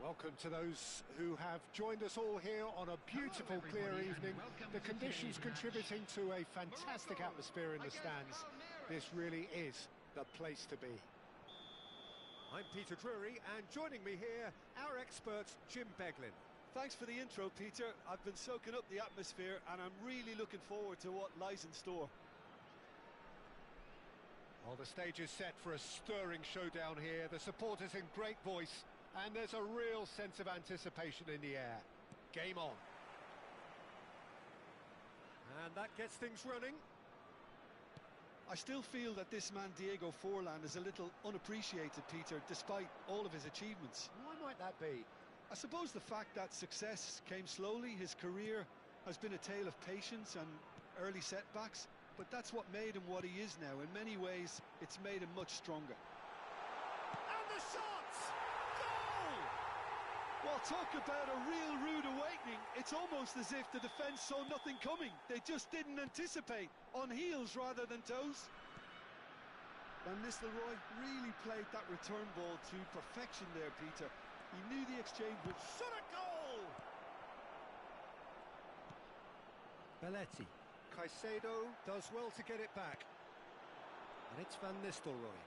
Welcome to those who have joined us all here on a beautiful, clear evening. The conditions contributing to a fantastic atmosphere in the stands. This really is the place to be. I'm Peter Drury, and joining me here, our expert, Jim Beglin. Thanks for the intro, Peter. I've been soaking up the atmosphere and I'm really looking forward to what lies in store. Well, the stage is set for a stirring showdown here. The supporters in great voice, and there's a real sense of anticipation in the air. Game on. And that gets things running. I still feel that this man Diego Forlan is a little unappreciated, Peter, despite all of his achievements. Why might that be? I suppose the fact that success came slowly, his career has been a tale of patience and early setbacks, but that's what made him what he is now. In many ways, it's made him much stronger. And the shots! Goal! Well, talk about a real rude awakening. It's almost as if the defence saw nothing coming. They just didn't anticipate, on heels rather than toes. Van Nistelrooy really played that return ball to perfection there, Peter. He knew the exchange would... Shot a goal! Belletti. Caicedo does well to get it back. And it's Van Nistelrooy.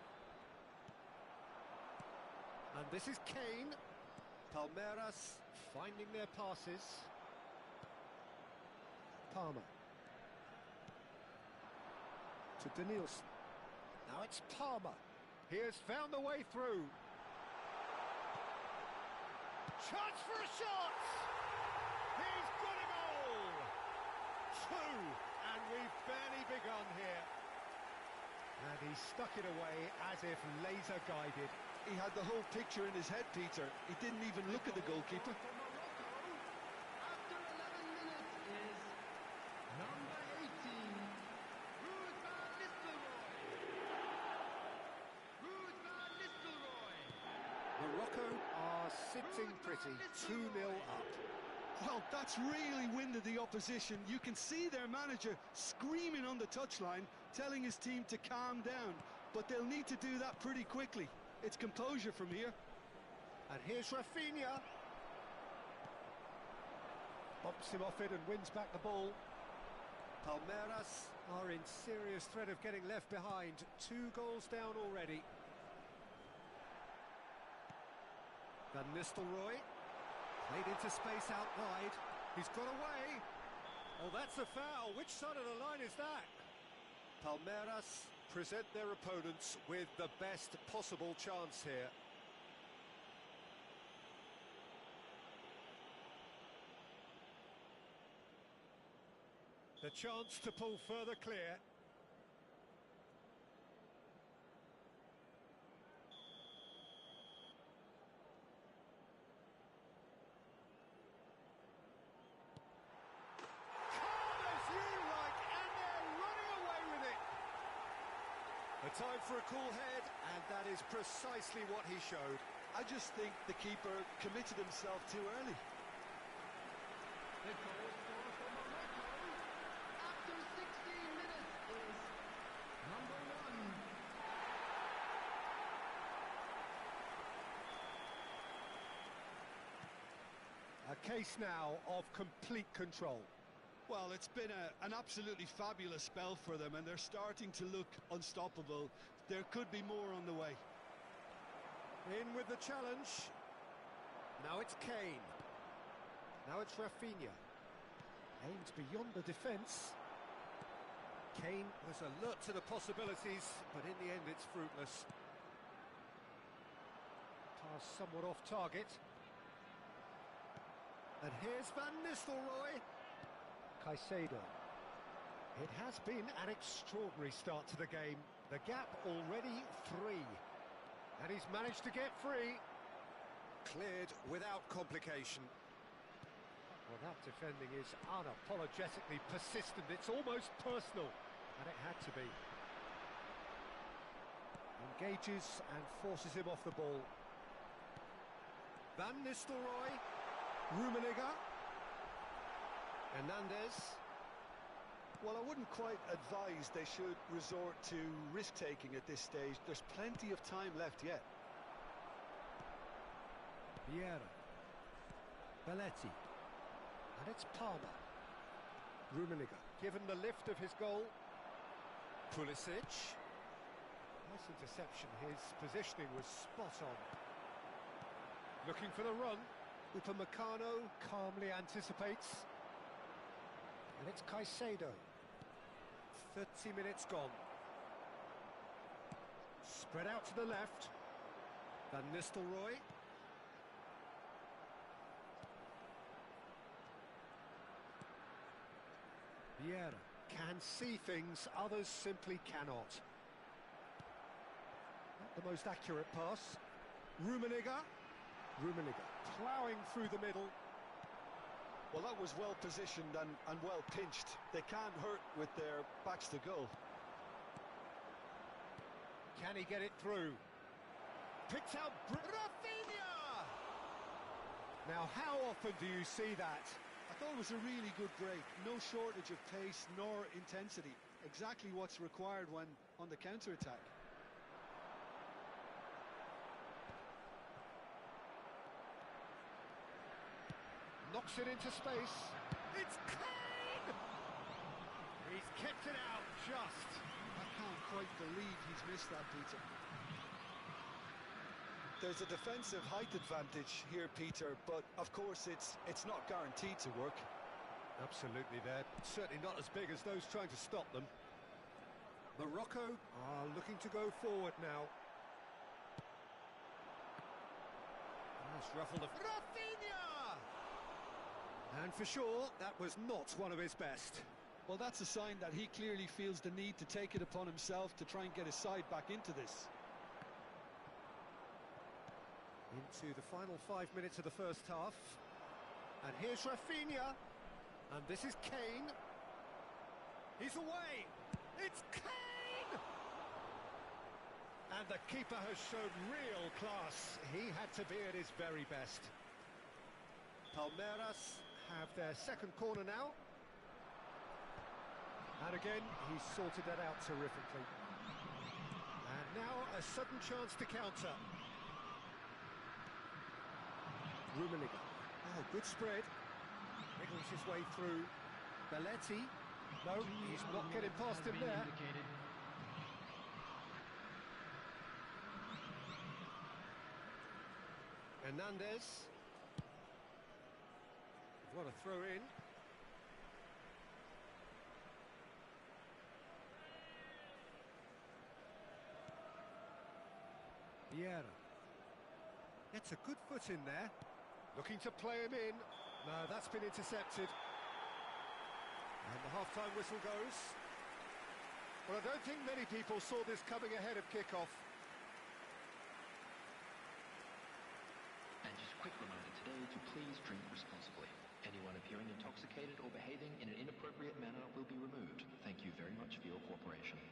And this is Kane. Palmeiras finding their passes. Palmer. To Denilson. Now it's Palmer. He has found the way through. Chance for a shot! He's got a goal! Two, and we've barely begun here. And he stuck it away as if laser guided. He had the whole picture in his head, Peter. He didn't even look at the goalkeeper. After 11 minutes is number 18, Ruud van Nistelrooy. Ruud van Nistelrooy. Morocco are sitting pretty, 2-0 up. Well, that's really winded the opposition. You can see their manager screaming on the touchline, telling his team to calm down. But they'll need to do that pretty quickly. It's composure from here. And here's Rafinha. Bumps him off it and wins back the ball. Palmeiras are in serious threat of getting left behind. 2 goals down already. Van Nistelrooy. Played into space out wide. He's got away. Oh, that's a foul. Which side of the line is that? Palmeiras present their opponents with the best possible chance here. The chance to pull further clear. A time for a cool head, and that is precisely what he showed. I just think the keeper committed himself too early. The goal scorer for Morocco after 16 minutes is number 1. A case now of complete control. Well, it's been an absolutely fabulous spell for them, and they're starting to look unstoppable. There could be more on the way. In with the challenge. Now it's Kane. Now it's Rafinha. Aims beyond the defence. Kane was alert to the possibilities, but in the end it's fruitless. Pass somewhat off target. And here's Van Nistelrooy. Caicedo. It has been an extraordinary start to the game. The gap already 3. And he's managed to get free. Cleared without complication. Well, that defending is unapologetically persistent. It's almost personal. And it had to be. Engages and forces him off the ball. Van Nistelrooy. Rummenigge. Hernandez. Well, I wouldn't quite advise they should resort to risk-taking at this stage. There's plenty of time left yet. Vieira. Belletti. And it's Palmer. Rummenigge, given the lift of his goal. Pulisic. Nice interception, his positioning was spot on. Looking for the run. Upamecano calmly anticipates. And it's Caicedo. 30 minutes gone. Spread out to the left. Van Nistelrooy. Vieira can see things, others simply cannot. Not the most accurate pass. Rummenigge. Rummenigge ploughing through the middle. Well, that was well positioned and well pinched. They can't hurt with their backs to goal. Can he get it through? Picked out Rafinha! Now, how often do you see that? I thought it was a really good break. No shortage of pace nor intensity. Exactly what's required when on the counter-attack. Knocks it into space. It's Kane! He's kept it out just. I can't quite believe he's missed that, Peter. There's a defensive height advantage here, Peter, but of course it's not guaranteed to work. Absolutely, they're certainly not as big as those trying to stop them. Morocco are looking to go forward now. Nice ruffle of Rafinha! And for sure, that was not one of his best. Well, that's a sign that he clearly feels the need to take it upon himself to try and get his side back into this. Into the final 5 minutes of the first half. And here's Rafinha. And this is Kane. He's away. It's Kane! And the keeper has shown real class. He had to be at his very best. Palmeiras have their second corner now. And again, he's sorted that out terrifically. And now a sudden chance to counter. Rummenigge. Oh, good spread. Wriggles his way through. Belletti. No, he's not getting past him there. Hernandez. What a throw in. Vieira. Gets a good foot in there. Looking to play him in. No, that's been intercepted. And the half-time whistle goes. Well, I don't think many people saw this coming ahead of kick-off. And just a quick reminder today to please drink responsibly. Anyone appearing intoxicated or behaving in an inappropriate manner will be removed. Thank you very much for your cooperation.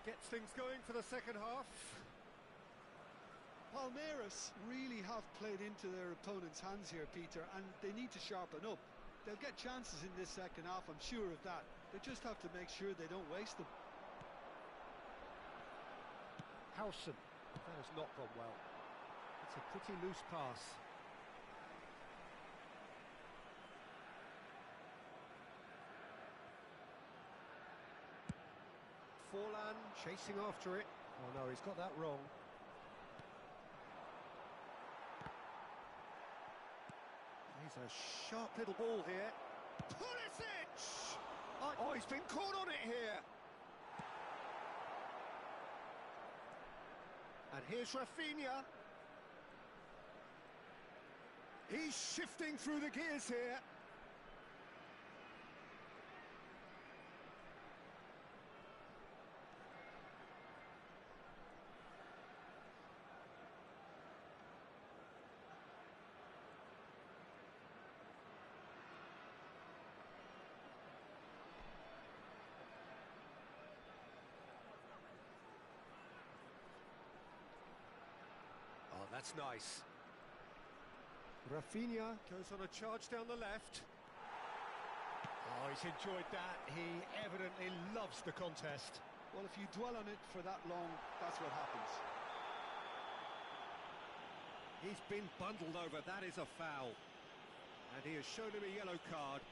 Gets things going for the second half. Palmeiras really have played into their opponent's hands here, Peter, and they need to sharpen up. They'll get chances in this second half, I'm sure of that. They just have to make sure they don't waste them. Howson, that has not gone well. It's a pretty loose pass. Forlan chasing after it. Oh no, he's got that wrong. He's a sharp little ball here. Pulisic! Oh, he's been caught on it here. And here's Rafinha. He's shifting through the gears here. Oh, that's nice. Rafinha goes on a charge down the left. Oh, he's enjoyed that. He evidently loves the contest. Well, if you dwell on it for that long, that's what happens. He's been bundled over. That is a foul. And he has shown him a yellow card.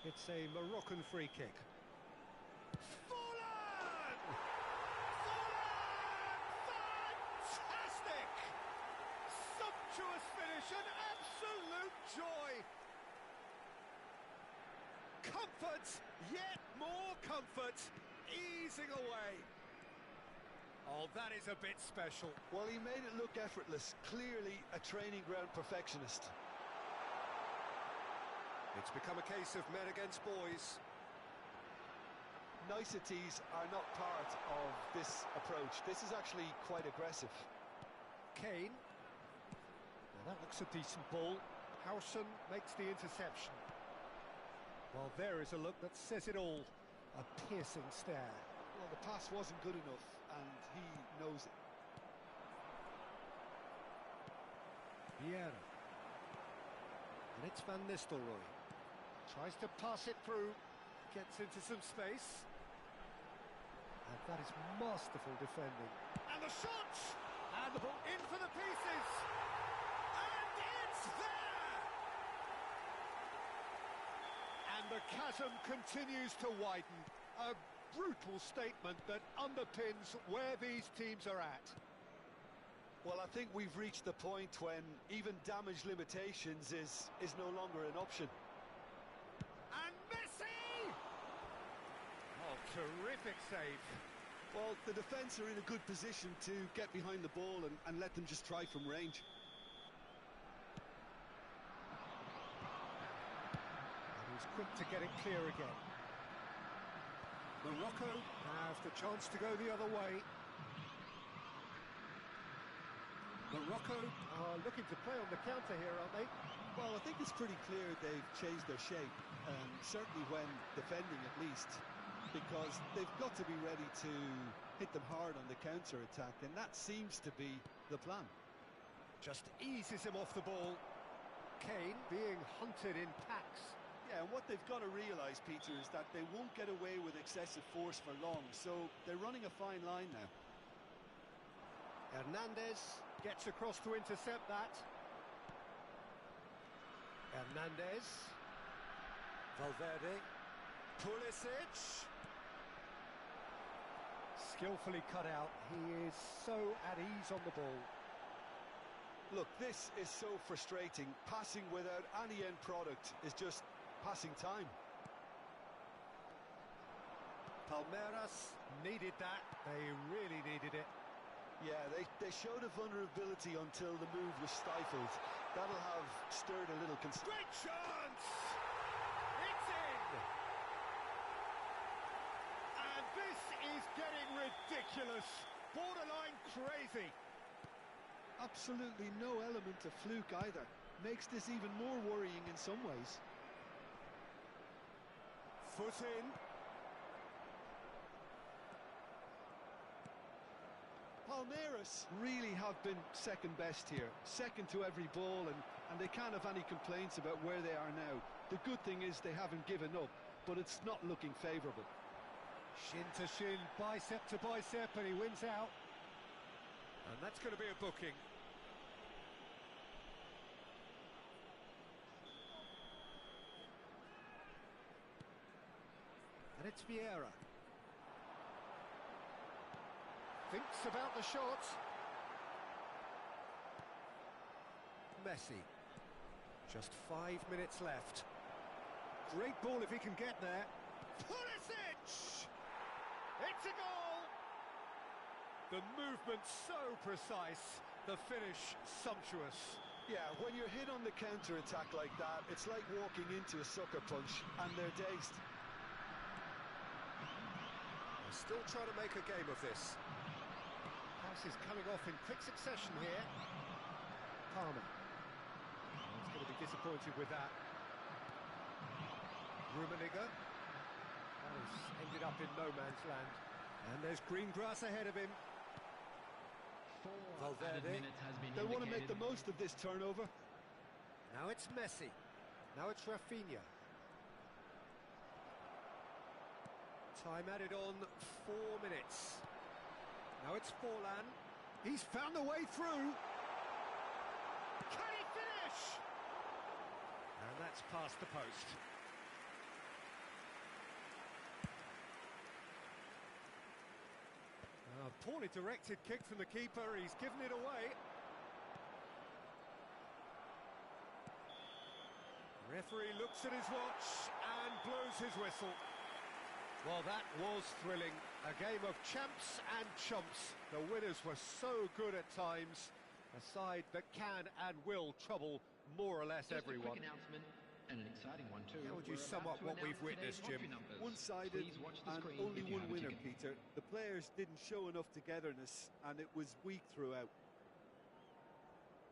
It's a Moroccan free kick. Finish, an absolute joy. Comfort, yet more comfort, easing away. Oh, that is a bit special. Well, he made it look effortless. Clearly a training ground perfectionist. It's become a case of men against boys. Niceties are not part of this approach. This is actually quite aggressive. Kane. Now that looks a decent ball. Howson makes the interception. Well, there is a look that says it all. A piercing stare. Well, the pass wasn't good enough, and he knows it. Vieira. And it's Van Nistelrooy. Tries to pass it through. Gets into some space. And that is masterful defending. And the shot! And the ball in for the pieces! And it's there! And the chasm continues to widen. A brutal statement that underpins where these teams are at. Well, I think we've reached the point when even damage limitations is no longer an option. And Messi! Oh, terrific save. Well, the defence are in a good position to get behind the ball and let them just try from range. And he's quick to get it clear again. Morocco have the chance to go the other way. Morocco are looking to play on the counter here, aren't they? Well, I think it's pretty clear they've changed their shape, certainly when defending at least, because they've got to be ready to hit them hard on the counter-attack, and that seems to be the plan. Just eases him off the ball. Kane being hunted in packs. Yeah, and what they've got to realise, Peter, is that they won't get away with excessive force for long, so they're running a fine line now. Hernandez gets across to intercept that. Hernandez. Valverde. Pulisic. Skillfully cut out. He is so at ease on the ball. Look, this is so frustrating. Passing without any end product is just passing time. Palmeiras needed that. They really needed it. Yeah, they showed a vulnerability until the move was stifled. That'll have stirred a little concern. Great chance! It's in! And this is getting ridiculous. Borderline crazy. Absolutely no element of fluke either. Makes this even more worrying in some ways. Foot in. Palmeiras really have been second best here, second to every ball, and they can't have any complaints about where they are now. The good thing is they haven't given up, but it's not looking favourable. Shin to shin, bicep to bicep, and he wins out. And that's going to be a booking. And it's Vieira. Thinks about the shot. Messi. Just 5 minutes left. Great ball if he can get there. Pulisic! It's a goal! The movement so precise, the finish sumptuous. Yeah, when you're hit on the counter-attack like that, it's like walking into a sucker punch, and they're dazed. They're still trying to make a game of this. Passes coming off in quick succession here. Palmer. He's going to be disappointed with that. Rummenigge. That has ended up in no man's land. And there's green grass ahead of him. Valverde. They want to make the most of this turnover. Now it's Messi. Now it's Rafinha. Time added on 4 minutes. Now it's Forlan. He's found the way through. Can he finish? And that's past the post. A poorly directed kick from the keeper. He's given it away. Referee looks at his watch and blows his whistle. Well, that was thrilling. A game of champs and chumps. The winners were so good at times. A side that can and will trouble more or less Just everyone. a quick announcement, and an exciting one too. How would you We're sum about up to what we've announce witnessed, today's Jim? lottery numbers. One-sided Please watch the and screen only if you one have a winner, ticket. Peter. The players didn't show enough togetherness, and it was weak throughout.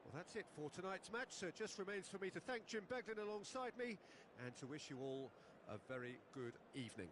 Well, that's it for tonight's match. So it just remains for me to thank Jim Beglin alongside me and to wish you all a very good evening.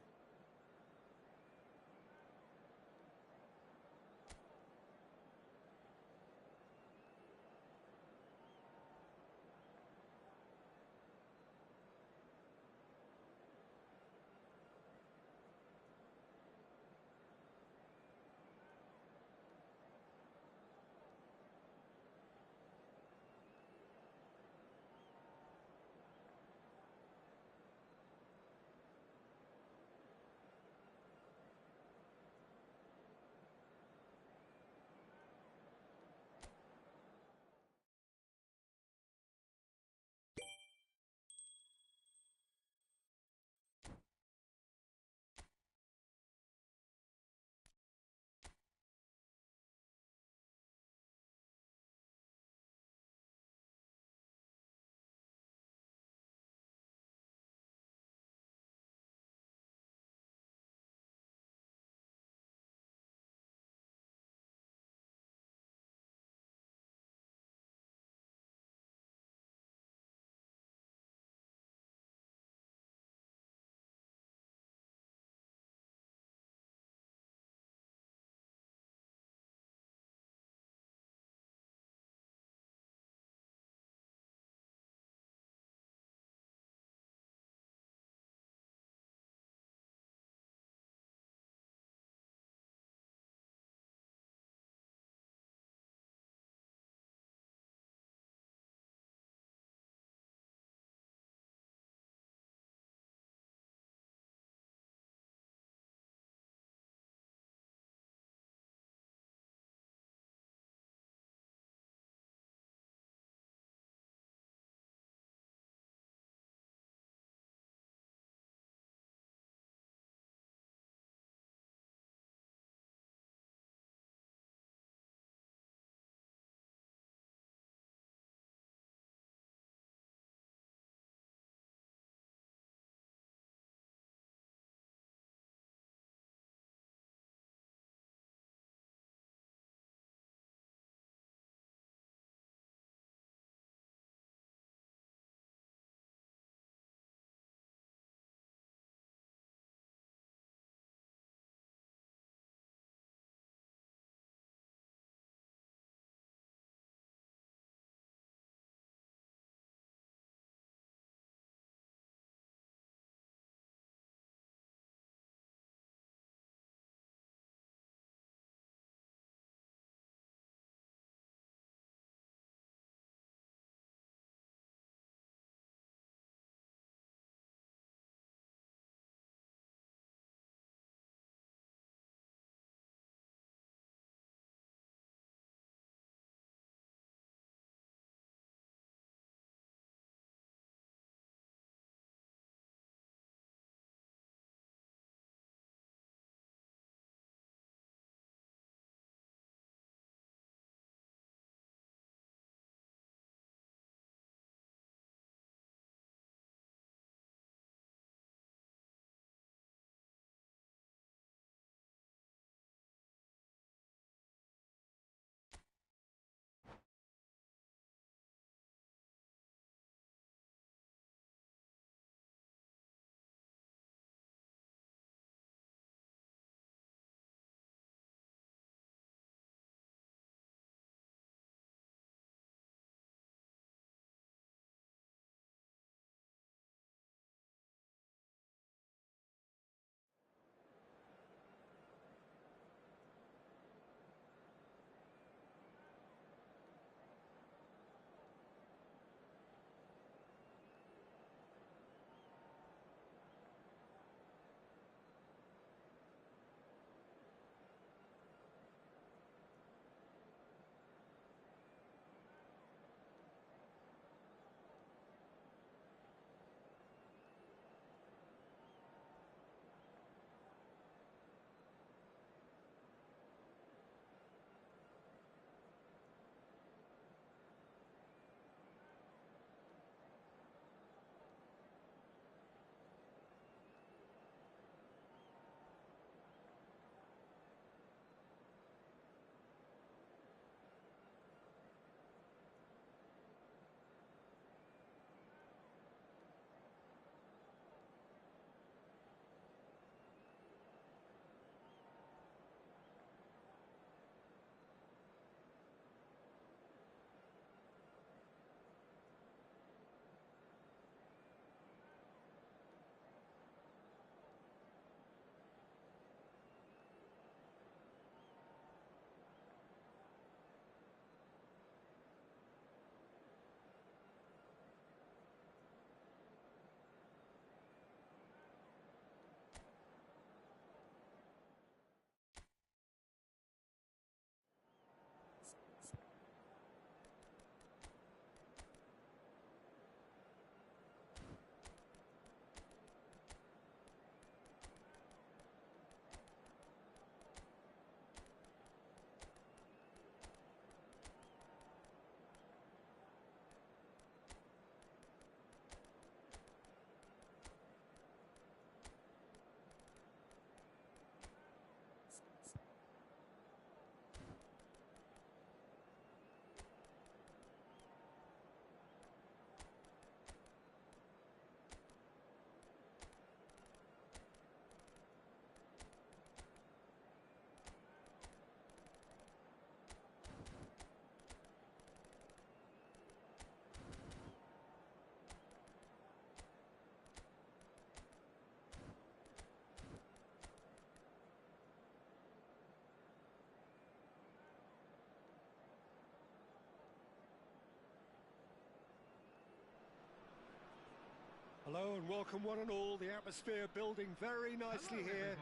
Hello and welcome one and all. The atmosphere building very nicely here.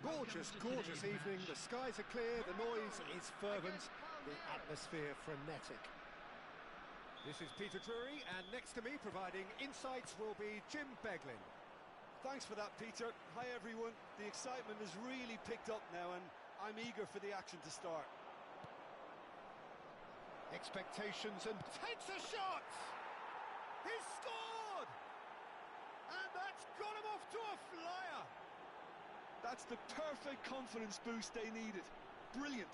Gorgeous, gorgeous evening. The skies are clear, the noise is fervent, the atmosphere frenetic. This is Peter Drury, and next to me providing insights will be Jim Beglin. Thanks for that, Peter. Hi, everyone. The excitement has really picked up now, and I'm eager for the action to start. Expectations and takes a shot! He's scored! And that's got him off to a flyer! That's the perfect confidence boost they needed. Brilliant.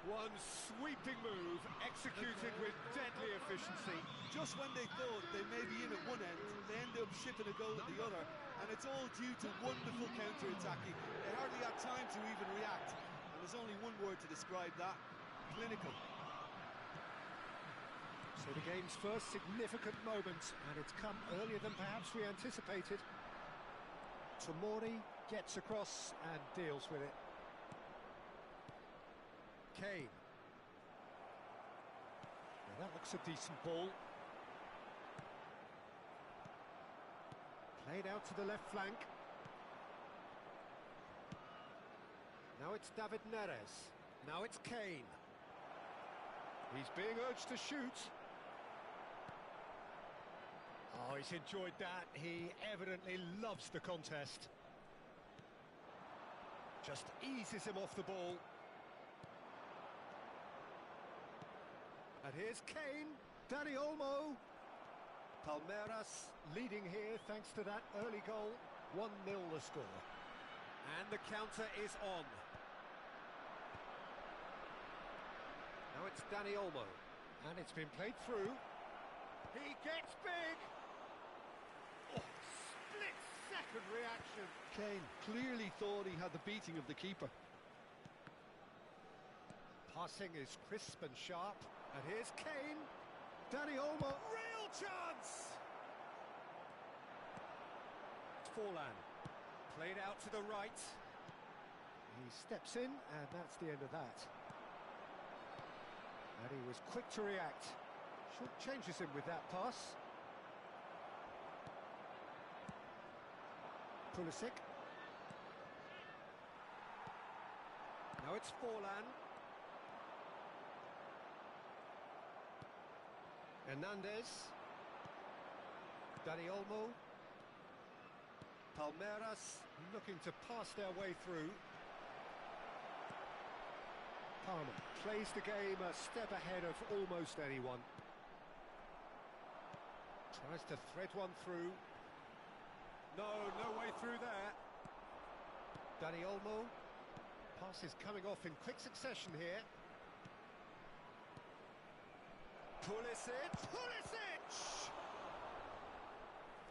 One sweeping move, executed with deadly efficiency. Just when they thought they may be in at one end, they end up shipping a goal at the other, and it's all due to wonderful counter-attacking. They hardly had time to even react, and there's only one word to describe that: clinical. So the game's first significant moment, and it's come earlier than perhaps we anticipated. Tomori gets across and deals with it. Kane. Now that looks a decent ball. Played out to the left flank. Now it's David Neres. Now it's Kane. He's being urged to shoot. Oh, he's enjoyed that. He evidently loves the contest. Just eases him off the ball. And here's Kane, Dani Olmo. Palmeiras leading here thanks to that early goal. 1-0 the score. And the counter is on. Now it's Dani Olmo. And it's been played through. He gets big. Oh, split-second reaction. Kane clearly thought he had the beating of the keeper. Passing is crisp and sharp. And here's Kane. Dani Olmo. Real chance! It's Forlan. Played out to the right. He steps in, and that's the end of that. And he was quick to react. Short changes him with that pass. Pulisic. Now it's Forlan. Hernandez. Dani Olmo. Palmeiras looking to pass their way through. Palmer plays the game a step ahead of almost anyone. Tries to thread one through. No way through there. Dani Olmo. Pass is coming off in quick succession here. Pulisic!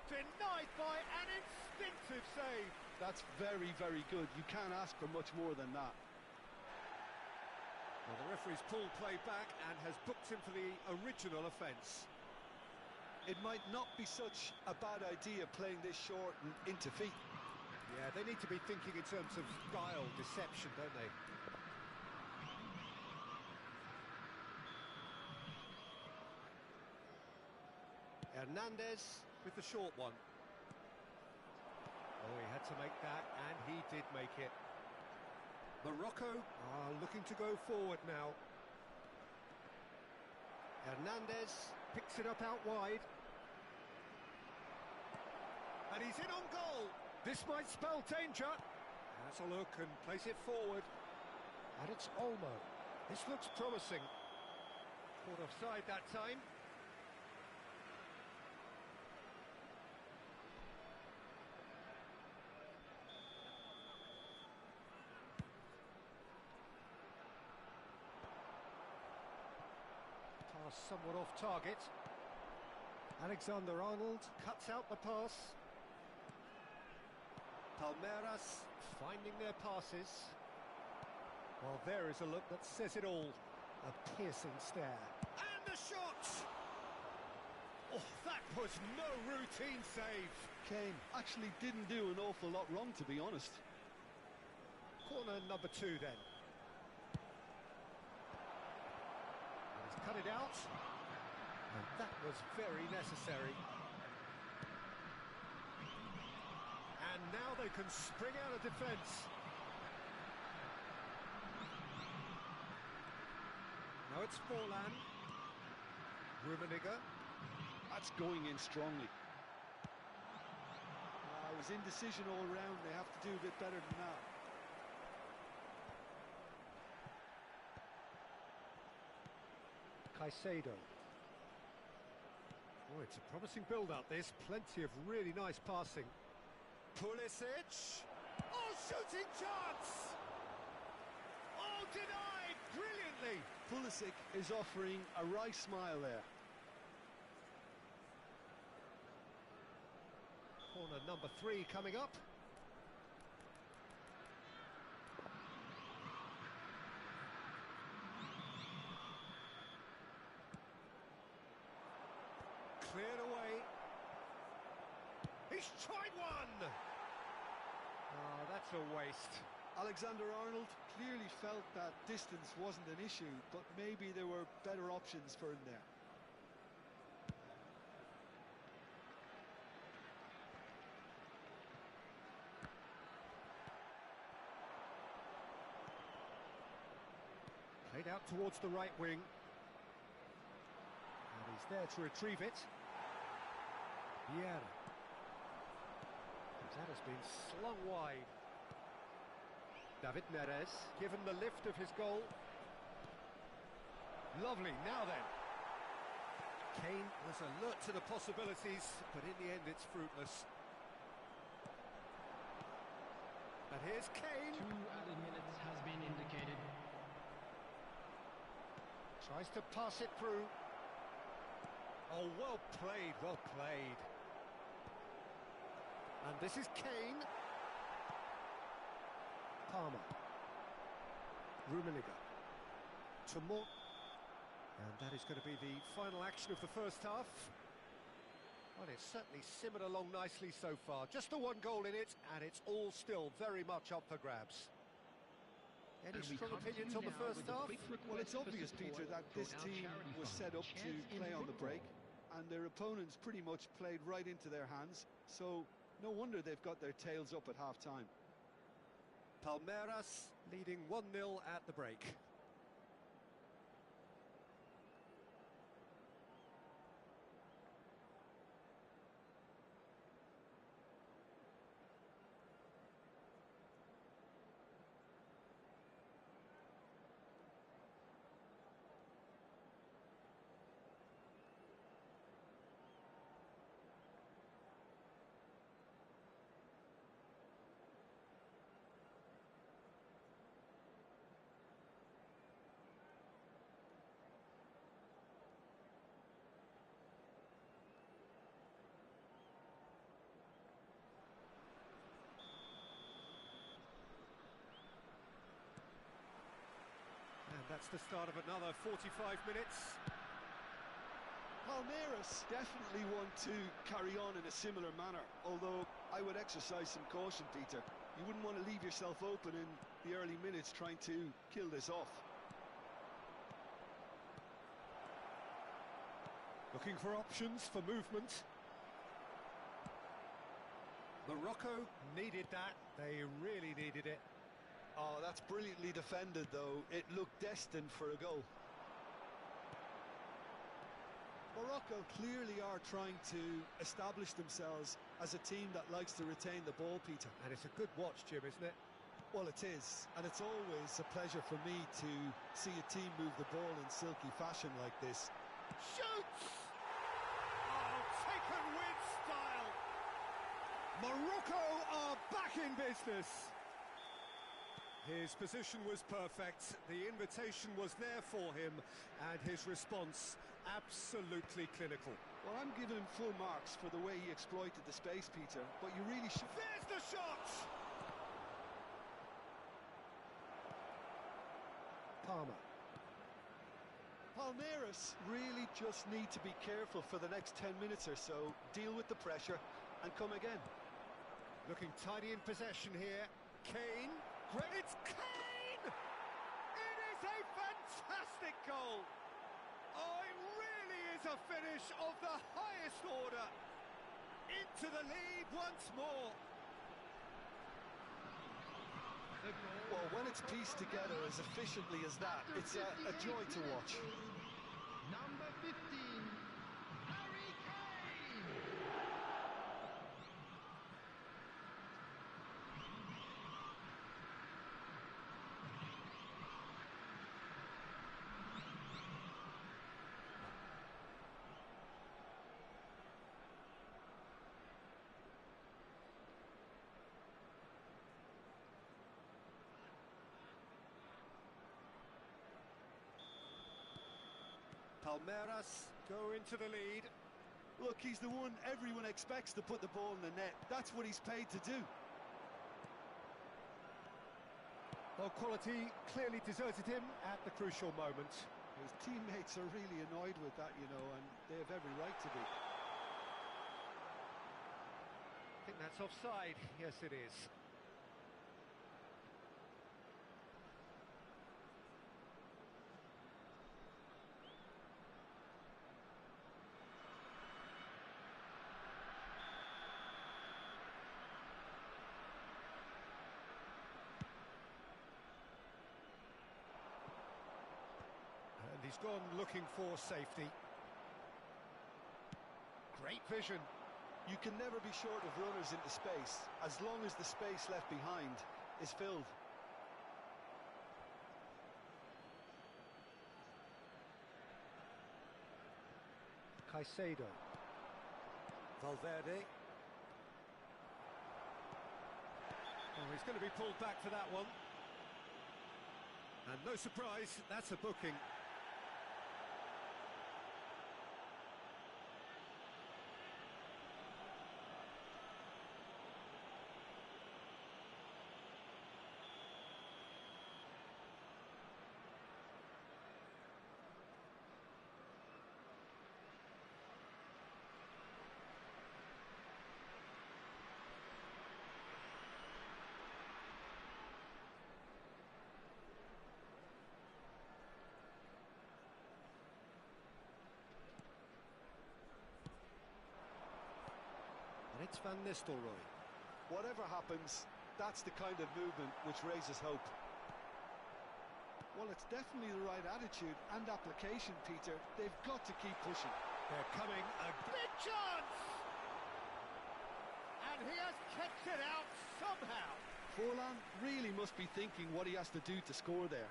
Denied by an instinctive save. That's very, very good. You can't ask for much more than that. Well, the referee's pulled play back and has booked him for the original offence. It might not be such a bad idea playing this short and into feet. Yeah, they need to be thinking in terms of guile, deception, don't they? Hernandez with the short one. Oh, he had to make that, and he did make it. Morocco are looking to go forward now. Hernandez picks it up out wide. And he's in on goal. This might spell danger. Has a look and plays it forward. And it's Olmo. This looks promising. Caught offside that time. Pass somewhat off target. Alexander-Arnold cuts out the pass. Palmeiras finding their passes. Well, there is a look that says it all. A piercing stare. And the shot! Oh, that was no routine save. Kane actually didn't do an awful lot wrong, to be honest. Corner number 2 then. And he's cut it out. And that was very necessary. they can spring out of defence. Now it's Forlan. Rummenigge. That's going in strongly. It was indecision all round. They have to do a bit better than that. Caicedo. Oh, it's a promising build-up, this. Plenty of really nice passing. Pulisic. Oh, shooting chance! Oh, denied brilliantly. Pulisic is offering a wry smile there. Corner number 3 coming up. Cleared away. He's tried one! Oh, that's a waste. Alexander-Arnold clearly felt that distance wasn't an issue, but maybe there were better options for him there. Played out towards the right wing. And he's there to retrieve it. Vieira. That has been slung wide. David Neres, given the lift of his goal. Lovely, now then. Kane was alert to the possibilities, but in the end it's fruitless. And here's Kane. 2 added minutes has been indicated. Tries to pass it through. Oh, well played, well played. And this is Kane. Palmer. Rummenigge. Temos. And that is going to be the final action of the first half. Well, it's certainly simmered along nicely so far. Just the 1 goal in it, and it's all still very much up for grabs. Any strong opinions on the first half? Well, it's obvious, Peter, that this team was set up to play on the break, and their opponents pretty much played right into their hands, so no wonder they've got their tails up at half-time. Palmeiras leading 1-0 at the break. And that's the start of another 45 minutes. Palmeiras definitely want to carry on in a similar manner, although I would exercise some caution, Peter. You wouldn't want to leave yourself open in the early minutes trying to kill this off. Looking for options for movement. Morocco needed that. They really needed it. Oh, that's brilliantly defended, though. It looked destined for a goal. Morocco clearly are trying to establish themselves as a team that likes to retain the ball, Peter. And it's a good watch, Jim, isn't it? Well, it is, and it's always a pleasure for me to see a team move the ball in silky fashion like this. Shoots! Oh, taken with style! Morocco are back in business! His position was perfect, the invitation was there for him, and his response absolutely clinical. Well, I'm giving him full marks for the way he exploited the space, Peter, but you really should... There's the shot! Palmer. Palmeiras really just need to be careful for the next 10 minutes or so, deal with the pressure, and come again. Looking tidy in possession here. Kane. It's Kane! It is a fantastic goal! Oh, it really is a finish of the highest order. Into the lead once more. The goal. Well, when it's pieced together as efficiently as that, it's a joy to watch. Number 15, Harry Kane. Palmeiras go into the lead. Look, he's the one everyone expects to put the ball in the net. That's what he's paid to do. Well, quality clearly deserted him at the crucial moment. His teammates are really annoyed with that, you know, and they have every right to be. I think that's offside. Yes, it is. And he's gone looking for safety. Great vision. You can never be short of runners into space, as long as the space left behind is filled. Caicedo. Valverde. Oh, he's going to be pulled back for that one. And no surprise, that's a booking. And it's Van Nistelrooy. Whatever happens, that's the kind of movement which raises hope. Well, it's definitely the right attitude and application, Peter. They've got to keep pushing. They're coming, a big chance! And he has kept it out somehow. Forlan really must be thinking what he has to do to score there.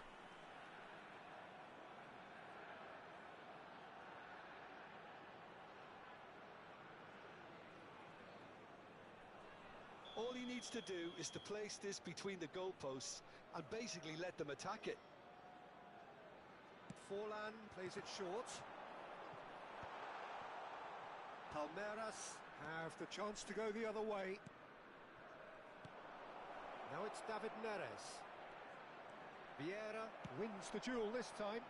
All he needs to do is to place this between the goalposts and basically let them attack it. Forlan plays it short. Palmeiras have the chance to go the other way. Now it's David Neres. Vieira wins the duel this time.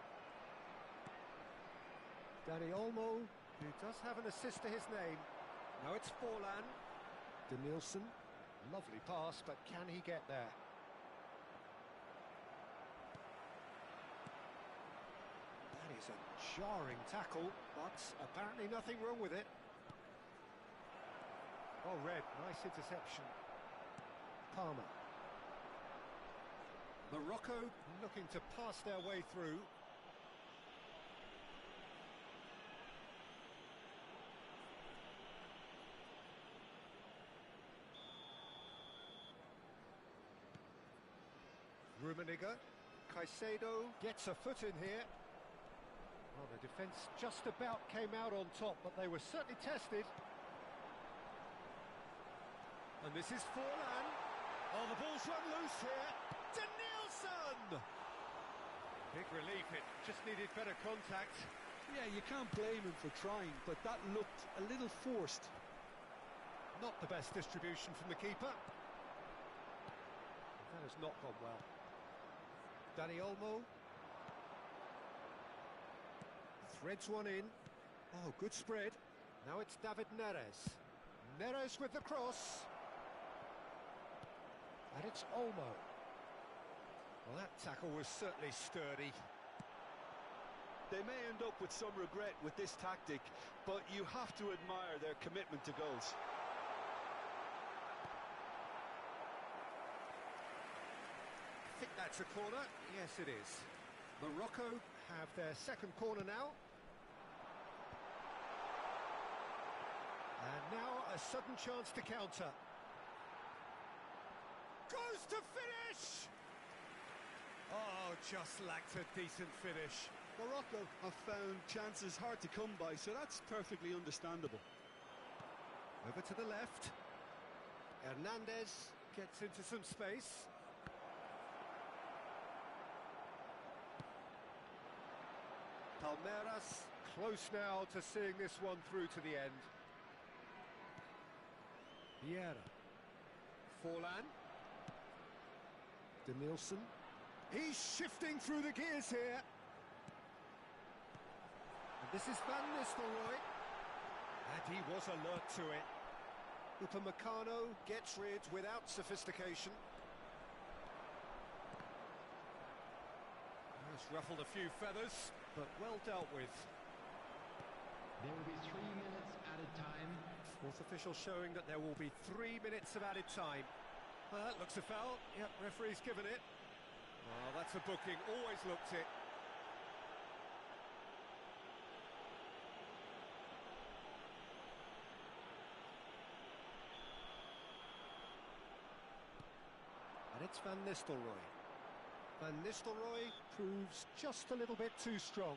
Dani Olmo, who does have an assist to his name. Now it's Forlan. Denilson. Lovely pass, but can he get there? That is a jarring tackle, but apparently nothing wrong with it. Oh, red, nice interception. Palmer. Morocco looking to pass their way through. Rummenigge. Caicedo gets a foot in here. Well, the defence just about came out on top, but they were certainly tested. And this is Forlan. Oh, the ball's run loose here. Denilson! Big relief, it just needed better contact. Yeah, you can't blame him for trying, but that looked a little forced. Not the best distribution from the keeper. That has not gone well. Dani Olmo. Threads one in. Oh, good spread. Now it's David Neres. Neres with the cross. And it's Olmo. Well, that tackle was certainly sturdy. They may end up with some regret with this tactic, but you have to admire their commitment to goals. That's a corner. Yes, it is. Morocco have their second corner now. And now a sudden chance to counter. Goes to finish! Oh, just lacked a decent finish. Morocco have found chances hard to come by, so that's perfectly understandable. Over to the left. Hernandez gets into some space. Palmeiras close now to seeing this one through to the end. Vieira. Forlan. Denilson. He's shifting through the gears here. And this is Van Nistelrooy. And he was alert to it. Upamecano gets rid without sophistication. It's ruffled a few feathers, but well dealt with. There will be 3 minutes added time. Fourth official showing that there will be 3 minutes of added time. Well, that looks a foul. Yep, referee's given it. Oh, that's a booking. Always looked it. And it's Van Nistelrooy. Van Nistelrooy proves just a little bit too strong.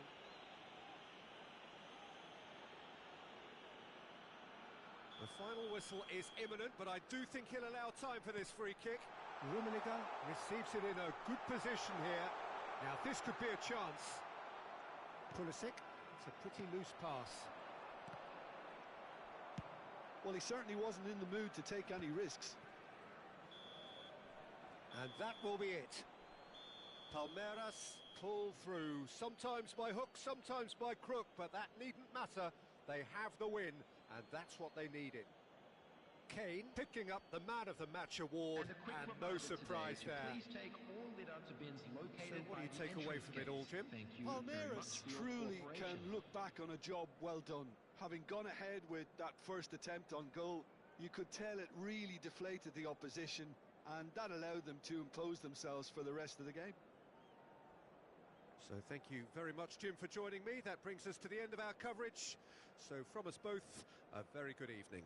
The final whistle is imminent, but I do think he'll allow time for this free kick. Rummenigge receives it in a good position here. Now this could be a chance. Pulisic, it's a pretty loose pass. Well, he certainly wasn't in the mood to take any risks. And that will be it. Palmeiras pull through, sometimes by hook, sometimes by crook, but that needn't matter. They have the win, and that's what they needed. Kane picking up the Man of the Match award, and no surprise there. Please take all lit-up bins located. So what do you take away from it all, Jim? Palmeiras truly can look back on a job well done. Having gone ahead with that first attempt on goal, you could tell it really deflated the opposition, and that allowed them to impose themselves for the rest of the game. So thank you very much, Jim, for joining me. That brings us to the end of our coverage. So from us both, a very good evening.